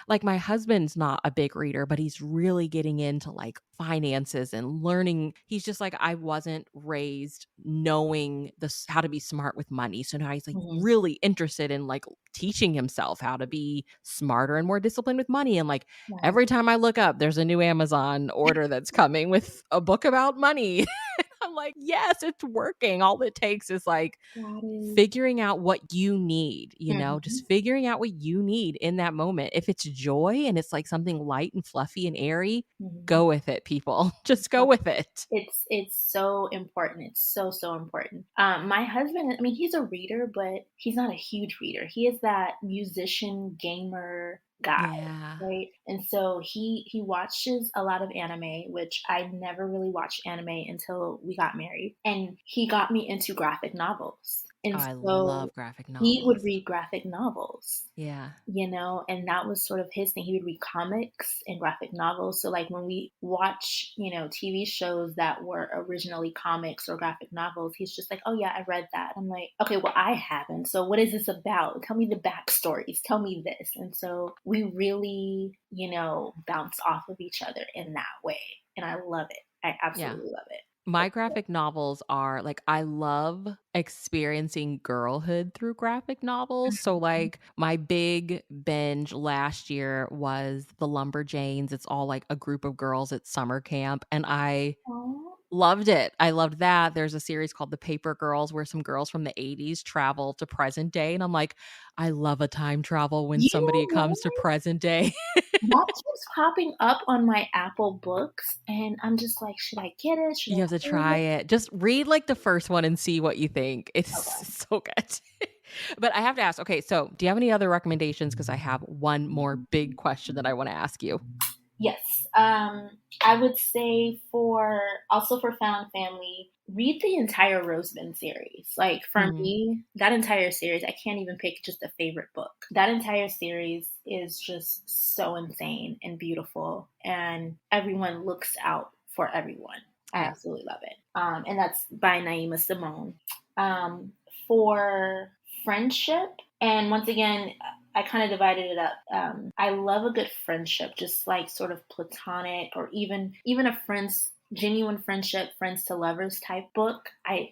like my husband's not a big reader, but he's really getting into like finances and learning. He's just like, I wasn't raised knowing this how to be smart with money. So now he's like Mhm. really interested in like teaching himself how to be smarter and more disciplined with money. And like Wow. every time I look up, there's a new Amazon order that's coming with a book about money. I'm like, yes, it's working. All it takes is like That is. figuring out what you need, Mhm. just figuring out what you need in that moment. If it's joy and it's like something light and fluffy and airy, Mhm. go with it, people. Just go Yeah. with it. It's so important. It's so important. My husband, I mean, he's a reader, but he's not a huge reader. He is that musician gamer guy, Yeah. right? And so he watches a lot of anime, which I never really watched anime until we got married, and he got me into graphic novels. Oh, And I so love graphic he would novels. read graphic novels, Yeah. and that was sort of his thing. He would read comics and graphic novels. So, like, when we watch, TV shows that were originally comics or graphic novels, he's just like, oh, yeah, I read that. I'm like, okay, well, I haven't. So, what is this about? Tell me the backstories. Tell me this. And so we really, bounce off of each other in that way. And I love it. I Yeah. absolutely love it. My graphic novels are like I love experiencing girlhood through graphic novels. So like my big binge last year was The Lumberjanes. It's all like a group of girls at summer camp and I Oh, loved it. I loved that. There's a series called The Paper Girls where some girls from the 80s travel to present day and I'm like I love a time travel when you somebody know comes to present day. that keeps popping up on my Apple Books, and I'm just like, "Should I get it? Should You I have to save try it?" it. Just read, like, the first one and see what you think. It's Okay. so good. But I have to ask, okay, so do you have any other recommendations? Because I have one more big question that I wanna ask you. Yes. I would say for Found Family, read the entire Roseman series. Like, for Mhm. me, that entire series, I can't even pick just a favorite book. That entire series is just so insane and beautiful, and everyone looks out for everyone. I Yeah. absolutely love it. And that's by Naima Simone. For friendship, and once again, I kind of divided it up. I love a good friendship, just like sort of platonic, or even a genuine friendship, friends to lovers type book. I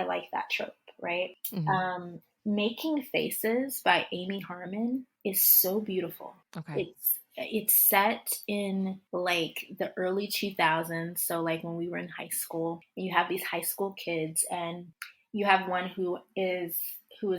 like that trope, right? Mhm. Making Faces by Amy Harmon is so beautiful. Okay. It's set in like the early 2000s, so like when we were in high school, and you have these high school kids, and you have one who is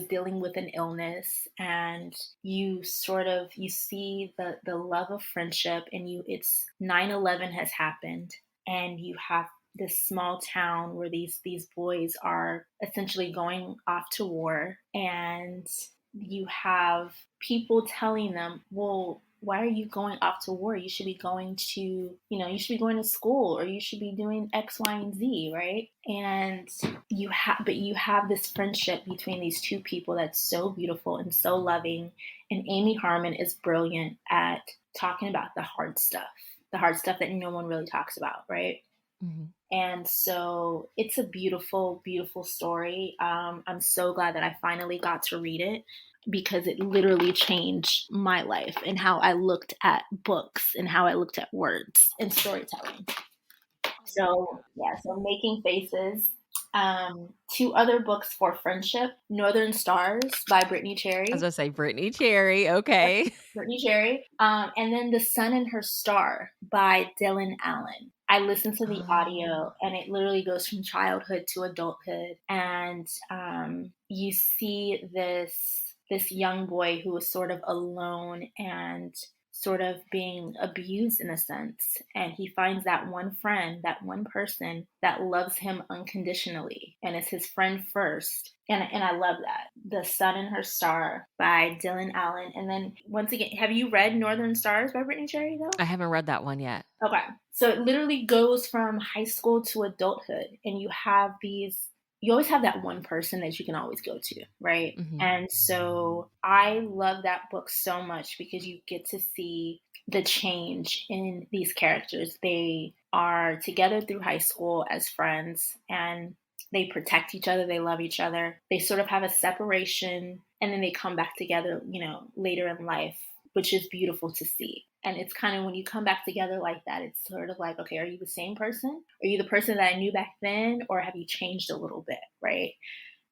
dealing with an illness, and you see the love of friendship, and it's 9/11 has happened, and you have this small town where these boys are essentially going off to war, and you have people telling them, well, why are you going off to war? You should be going to, you should be going to school, or you should be doing X, Y, and Z, right? And you have this friendship between these two people that's so beautiful and so loving. And Amy Harmon is brilliant at talking about the hard stuff that no one really talks about, right? Mhm. And so it's a beautiful, beautiful story. I'm so glad that I finally got to read it. because it literally changed my life and how I looked at books and how I looked at words and storytelling. So yeah, so Making Faces. Two other books for friendship: Northern Stars by Brittany I was Cherry. gonna say Brittany Cherry. Okay. Brittany Cherry. And then The Sun and Her Star by Dylan Allen. I listened to the Oh. audio and it literally goes from childhood to adulthood. And you see this young boy who is sort of alone and sort of being abused in a sense. And he finds that one friend, that one person that loves him unconditionally and is his friend first. And I love that. The Sun and Her Star by Dylan Allen. And then once again, have you read Northern Stars by Brittany Cherry though? I haven't read that one yet. Okay. So it literally goes from high school to adulthood, and you always have that one person that you can always go to, right? Mhm. And so I love that book so much because you get to see the change in these characters. They are together through high school as friends, and they protect each other, they love each other. They sort of have a separation, and then they come back together, later in life, which is beautiful to see. And it's kind of when you come back together like that, it's sort of like, okay, are you the same person? Are you the person that I knew back then, or have you changed a little bit, right?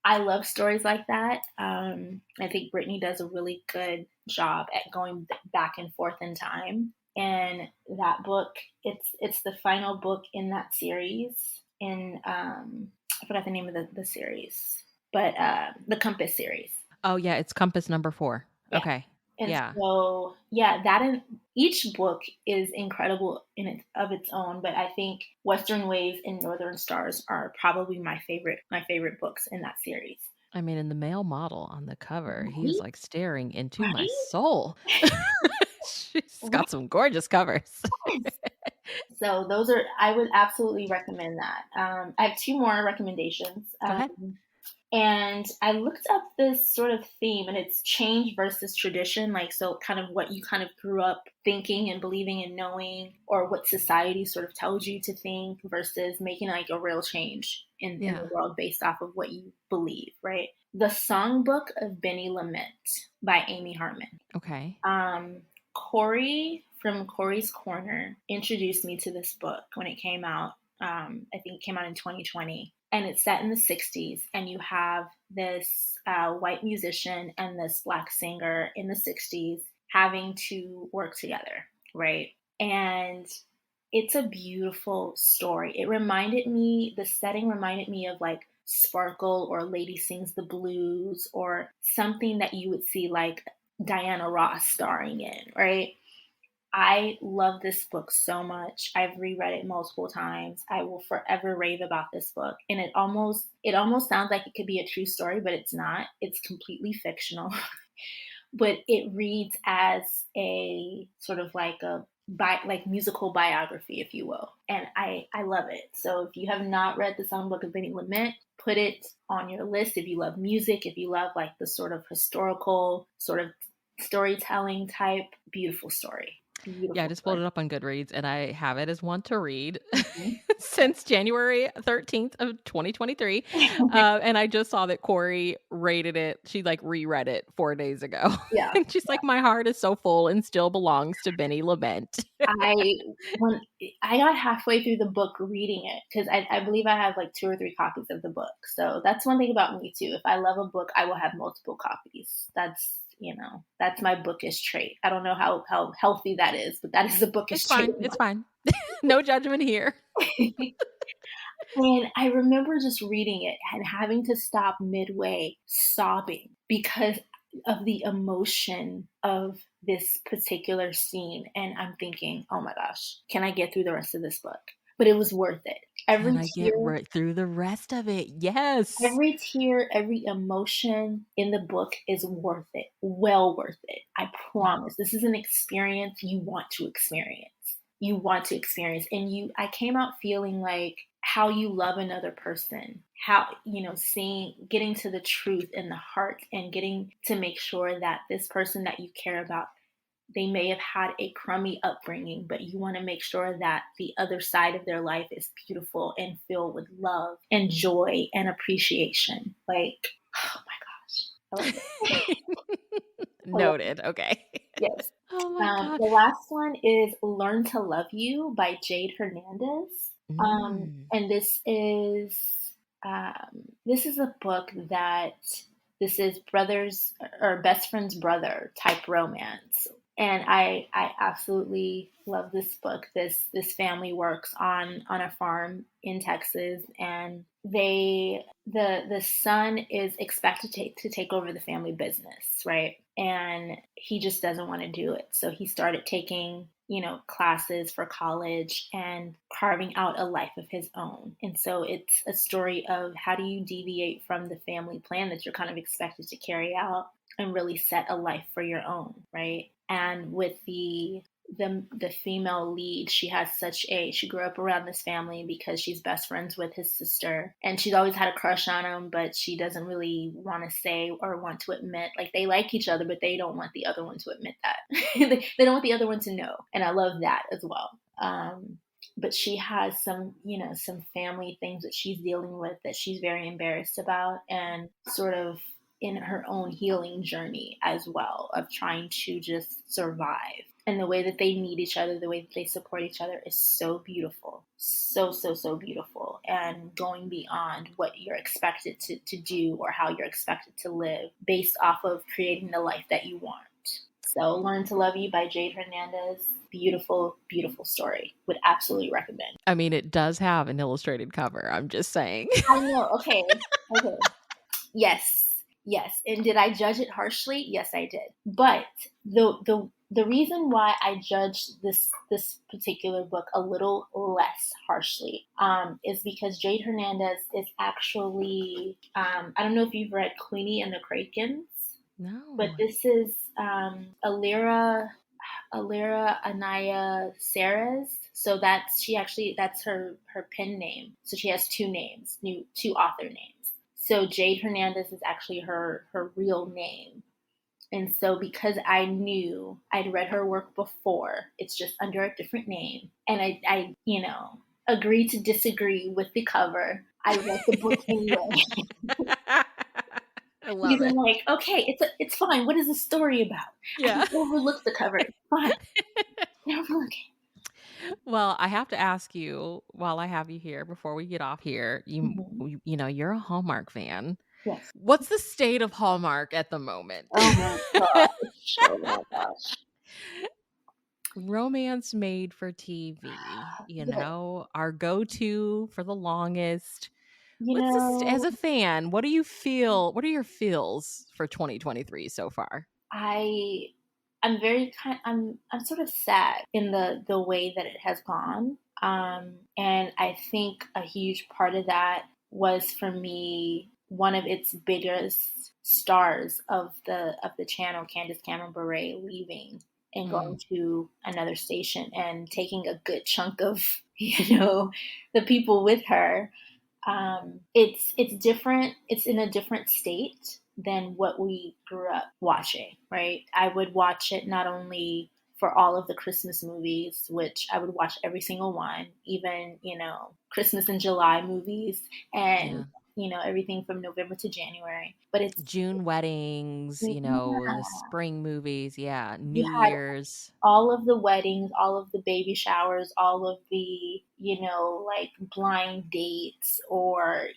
I love stories like that. I think Brittany does a really good job at going back and forth in time. And that book, it's the final book in that series. In I forgot the name of the series, but the Compass series. Oh, yeah, it's Compass number 4. Yeah. Okay. And Yeah. so, yeah, each book is incredible in its own. But I think Western Ways and Northern Stars are probably my favorite books in that series. I mean, in the male model on the cover, he is, Right, like, staring into my right, soul. She's got right. some gorgeous covers. So I would absolutely recommend that. I have two more recommendations. Go ahead. And I looked up this sort of theme, and it's change versus tradition. Like, so kind of what you kind of grew up thinking and believing and knowing, or what society sort of tells you to think, versus making like a real change in the Yeah. world based off of what you believe, right? The Songbook of Benny Lament by Amy Harmon. Okay. Corey from Corey's Corner introduced me to this book when it came out. I think it came out in 2020, and it's set in the 60s. And you have this white musician and this black singer in the 60s having to work together, right? And it's a beautiful story. The setting reminded me of like Sparkle or Lady Sings the Blues, or something that you would see like Diana Ross starring in, right? I love this book so much. I've reread it multiple times. I will forever rave about this book. And it almost sounds like it could be a true story, but it's not. It's completely fictional. But it reads as a sort of like like musical biography, if you will. And I love it. So if you have not read the Songbook of Benny Lament, put it on your list. If you love music, if you love like the sort of historical sort of storytelling type, beautiful story. Yeah, I Beautiful just pulled story. it up on Goodreads, and I have it as one to read Mhm. since January 13th of 2023. And I just saw that Corey rated it. She, like, reread it 4 days ago. Yeah. And she's like, "My heart is so full and still belongs to Benny Lament." I when I got halfway through the book reading it, because I believe I have like two or three copies of the book. So that's one thing about me too. If I love a book, I will have multiple copies. That's my bookish trait. I don't know how healthy that is, but that is a It's bookish trait. fine, it's fine. No judgment here. And I remember just reading it and having to stop midway sobbing because of the emotion of this particular scene. And I'm thinking, oh my gosh, can I get through the rest of this book? But it was worth it. Can Every I get tear, right through the rest of it? Yes. every tear, every emotion in the book is worth it. Well worth it. I Yeah. promise. This is an experience you want to experience. You want to experience. And I came out feeling like how you love another person, how, getting to the truth in the heart and getting to make sure that this person that you care about, they may have had a crummy upbringing, but you want to make sure that the other side of their life is beautiful and filled with love and joy and appreciation. Like, oh my gosh. I love it. I love Noted. Okay. Yes. Oh my god. The last one is Learn to Love You by Jade Hernandez. Mm. And this is a book that this is brothers or best friend's brother type romance. And I absolutely love this book. This family works on a farm in Texas, and the son is expected to take over the family business, right? And he just doesn't want to do it. So he started taking, classes for college and carving out a life of his own. And so it's a story of how do you deviate from the family plan that you're kind of expected to carry out and really set a life for your own, right? And with the female lead, she grew up around this family because she's best friends with his sister, and she's always had a crush on him, but she doesn't really want to say or want to admit, like, they like each other, but they don't want the other one to admit that. They don't want the other one to know, and I love that as well. But she has some family things that she's dealing with that she's very embarrassed about, and sort of in her own healing journey as well, of trying to just survive. And the way that they need each other, the way that they support each other is so beautiful. So, so, so beautiful. And going beyond what you're expected to do or how you're expected to live based off of creating the life that you want. So Learn to Love You by Jade Hernandez. Beautiful, beautiful story. Would absolutely recommend. I mean, it does have an illustrated cover. I'm just saying. I know. Okay. Okay. Yes, yes. And did I judge it harshly? Yes, I did. But the reason why I judged this particular book a little less harshly is because Jade Hernandez is actually I don't know if you've read Queenie and the Krakens, but No. this is Alira Anaya Ceres. So that's her pen name. So she has two names, two author names. So Jade Hernandez is actually her real name. And so because I knew I'd read her work before, it's just under a different name. And I agreed to disagree with the cover. I read the book anyway. I love Because I'm it. like, okay, it's fine. What is the story about? I can Yeah. overlook the cover. It's fine. Overlook Well, I have to ask you while I have you here before we get off here. it. Mhm. You're a Hallmark fan. Yes. What's the state of Hallmark at the moment? Oh my gosh. Oh my gosh. Romance made for TV, Yes. our go-to for the longest. You What's this as know, a fan? What do you feel? What are your feels for 2023 so far? I I'm sort of sad in the way that it has gone. And I think a huge part of that was for me one of its biggest stars of the channel, Candace Cameron Bure, leaving and Mm, going to another station and taking a good chunk of the people with her. It's different. It's in a different state than what we grew up watching, right? I would watch it not only for all of the Christmas movies, which I would watch every single one, even Christmas in July movies, and yeah. everything from November to January. But it's June weddings, yeah, the spring movies, yeah, you New had Year's. all of the weddings, all of the baby showers, all of the, like blind dates or,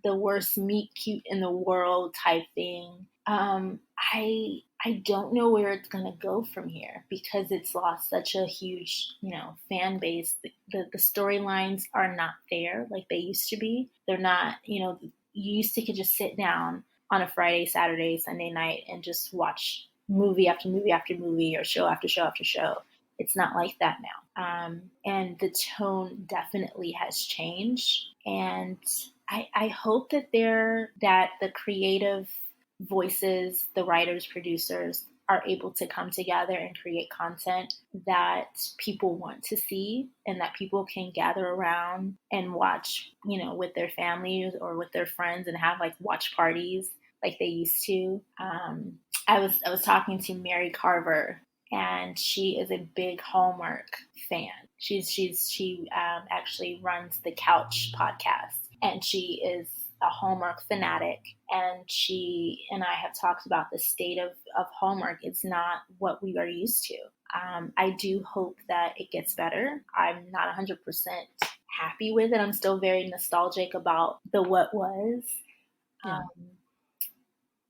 the worst meet cute in the world type thing. I don't know where it's gonna go from here because it's lost such a huge, fan base. The storylines are not there like they used to be. They're not, you used to could just sit down on a Friday, Saturday, Sunday night and just watch movie after movie after movie or show after show after show. It's not like that now. And the tone definitely has changed. And I hope that the creative voices, the writers, producers are able to come together and create content that people want to see and that people can gather around and watch, with their families or with their friends and have like watch parties like they used to. I was talking to Mary Carver, and she is a big Hallmark fan. She actually runs the Couch podcast, and she is a Hallmark fanatic, and she and I have talked about the state of Hallmark. It's not what we are used to. I do hope that it gets better. I'm not 100% happy with it. I'm still very nostalgic about the what was. Yeah. Um,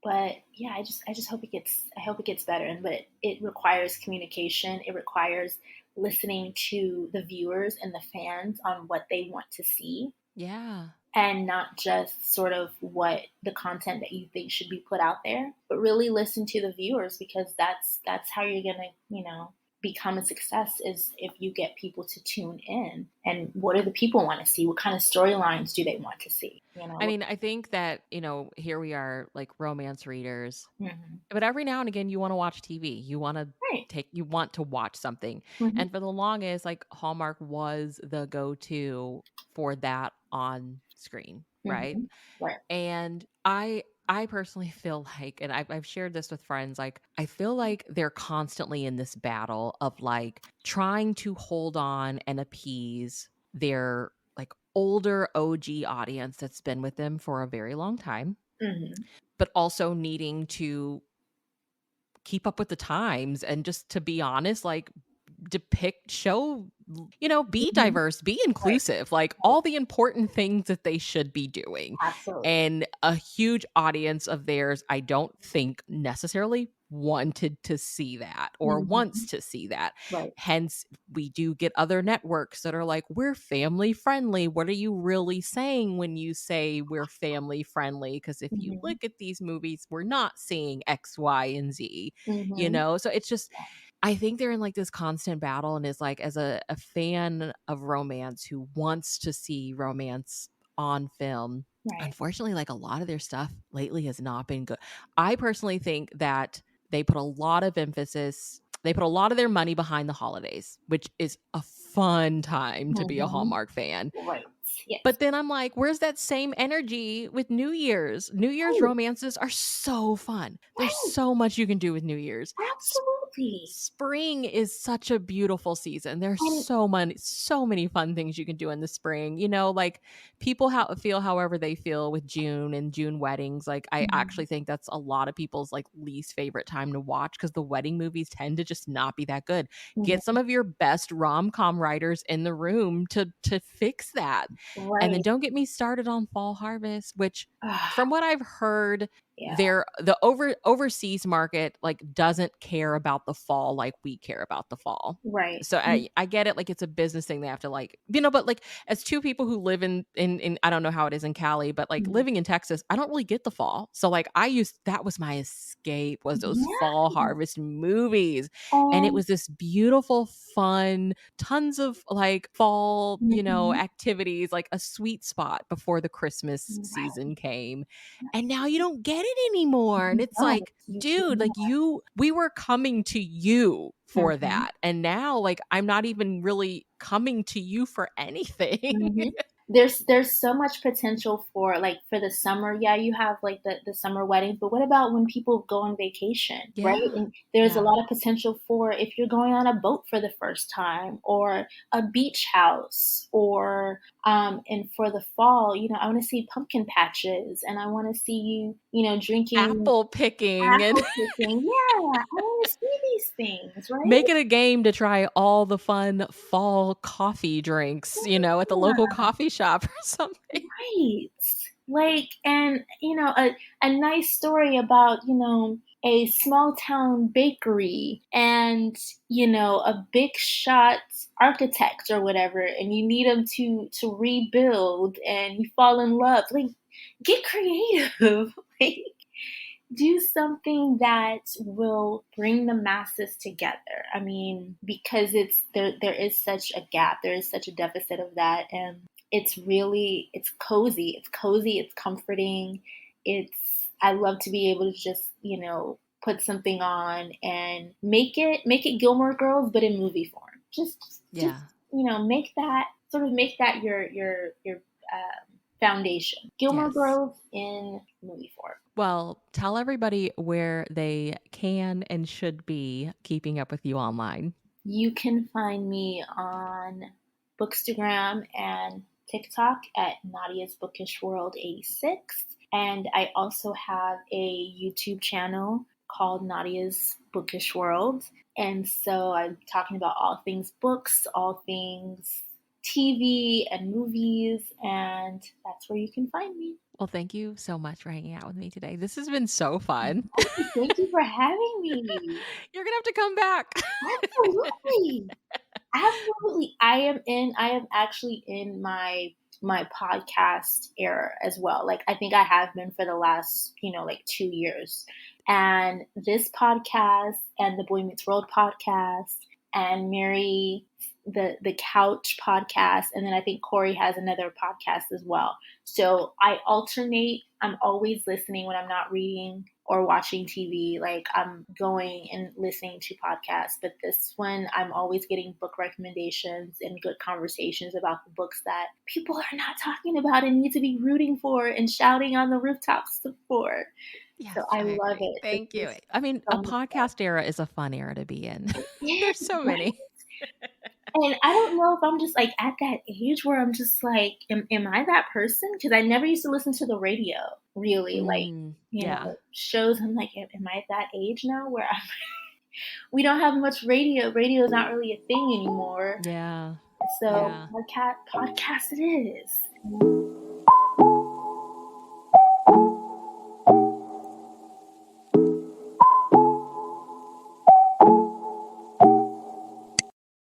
but yeah, I just hope it gets better. And but it requires communication. It requires listening to the viewers and the fans on what they want to see, Yeah. and not just sort of what the content that you think should be put out there, but really listen to the viewers, because that's how you're gonna, become a success, is if you get people to tune in. And what do the people want to see? What kind of storylines do they want to see? I mean, I think that, here we are like romance readers, Mhm. but every now and again you want to watch TV. Right. You want to watch something. Mhm. And for the longest, like Hallmark was the go-to for that on screen, right? Mhm. Right. And I personally feel like, and I've shared this with friends, like I feel like they're constantly in this battle of like trying to hold on and appease their like older OG audience that's been with them for a very long time, Mhm. but also needing to keep up with the times and, just to be honest, like depict show be Mhm. diverse, be Right. inclusive, like Right. all the important things that they should be doing. Absolutely. And a huge audience of theirs, I don't think necessarily wanted to see that or wants Mhm. to see that. Right. Hence, we do get other networks that are like, we're family friendly. What are you really saying when you say we're family friendly? Because if you Mhm. look at these movies, we're not seeing X, Y, and Z, Mhm. So it's just, I think they're in like this constant battle, and is like, as a fan of romance who wants to see romance on film, Right. unfortunately, like a lot of their stuff lately has not been good. I personally think that they put a lot of emphasis, they put a lot of their money behind the holidays, which is a fun time to be a Mhm. Hallmark fan. Right. Yes. But then I'm like, where's that same energy with New Year's? New Year's Right. romances are so fun. There's Right. so much you can do with New Year's. Absolutely. Spring is such a beautiful season. There's And so many fun things you can do in the spring. Like people feel however they feel with June and June weddings. Like I actually mhm. think that's a lot of people's like least favorite time to watch, because the wedding movies tend to just not be that good. Get some Mhm. of your best rom-com writers in the room to fix that. And then Right. don't get me started on Fall Harvest, which, from Ah, what I've heard, yeah. the overseas market like doesn't care about the fall like we care about the fall. Right. So Mm, I get it, like it's a business thing, they have to like, but like as two people who live in I don't know how it is in Cali, but like mhm. living in Texas, I don't really get the fall. So like that was my escape, was those Yeah. fall harvest movies. And it And was this beautiful, fun, tons of like fall, mhm. activities, like a sweet spot before the Christmas Right. season came. And now you don't get it anymore. And You it's don't. like, You do dude, like not. we were coming to you for Mhm. that. And now, like, I'm not even really coming to you for anything. Mhm. There's so much potential for, like, for the summer. Yeah, you have, like, the summer weddings, but what about when people go on vacation, right? Yeah. And there's a Yeah. lot of potential for if you're going on a boat for the first time, or a beach house, or, and for the fall, I wanna see pumpkin patches, and I wanna see you, drinking Apple picking and apple picking. Yeah, I wanna see these things, right? make it a game to try all the fun fall coffee drinks, at the local Yeah. coffee shop or something. Right. Like, and, a nice story about, a small town bakery, and, a big shot architect or whatever, and you need them to rebuild, and you fall in love. Like, get creative. Like, do something that will bring the masses together. I mean, because there is such a gap, there is such a deficit of that, and it's cozy, it's comforting. I love to be able to just, put something on and make it Gilmore Girls, but in movie form. Just Yeah. make that your foundation. Gilmore Yes. Girls in movie form. Well, tell everybody where they can and should be keeping up with you online. You can find me on Bookstagram and TikTok at Nadias Bookish World 86. And I also have a YouTube channel called Nadia's Bookish World. And so I'm talking about all things books, all things TV and movies, and that's where you can find me. Well, thank you so much for hanging out with me today. This has been so fun. Oh, thank you for having me. You're gonna have to come back. Absolutely. Absolutely. I am actually in my podcast era as well. Like I think I have been for the last, like 2 years. And this podcast and the Boy Meets World podcast and Mary the Couch podcast, and then I think Corey has another podcast as well. So I alternate. I'm always listening when I'm not reading or watching TV. Like I'm going and listening to podcasts, but this one I'm always getting book recommendations and good conversations about the books that people are not talking about and need to be rooting for and shouting on the rooftops for. Yes, So I I love agree. it. Thank you. It's I mean, a so much fun. podcast era is a fun era to be in. Yeah, There's so right. many. And I don't know if I'm just like at that age where I'm just like, am I that person? Because I never used to listen to the radio, really. Like, Yeah. shows. I'm like, am I at that age now where we don't have much radio? Radio is not really a thing anymore. Yeah. So Yeah. podcast it is.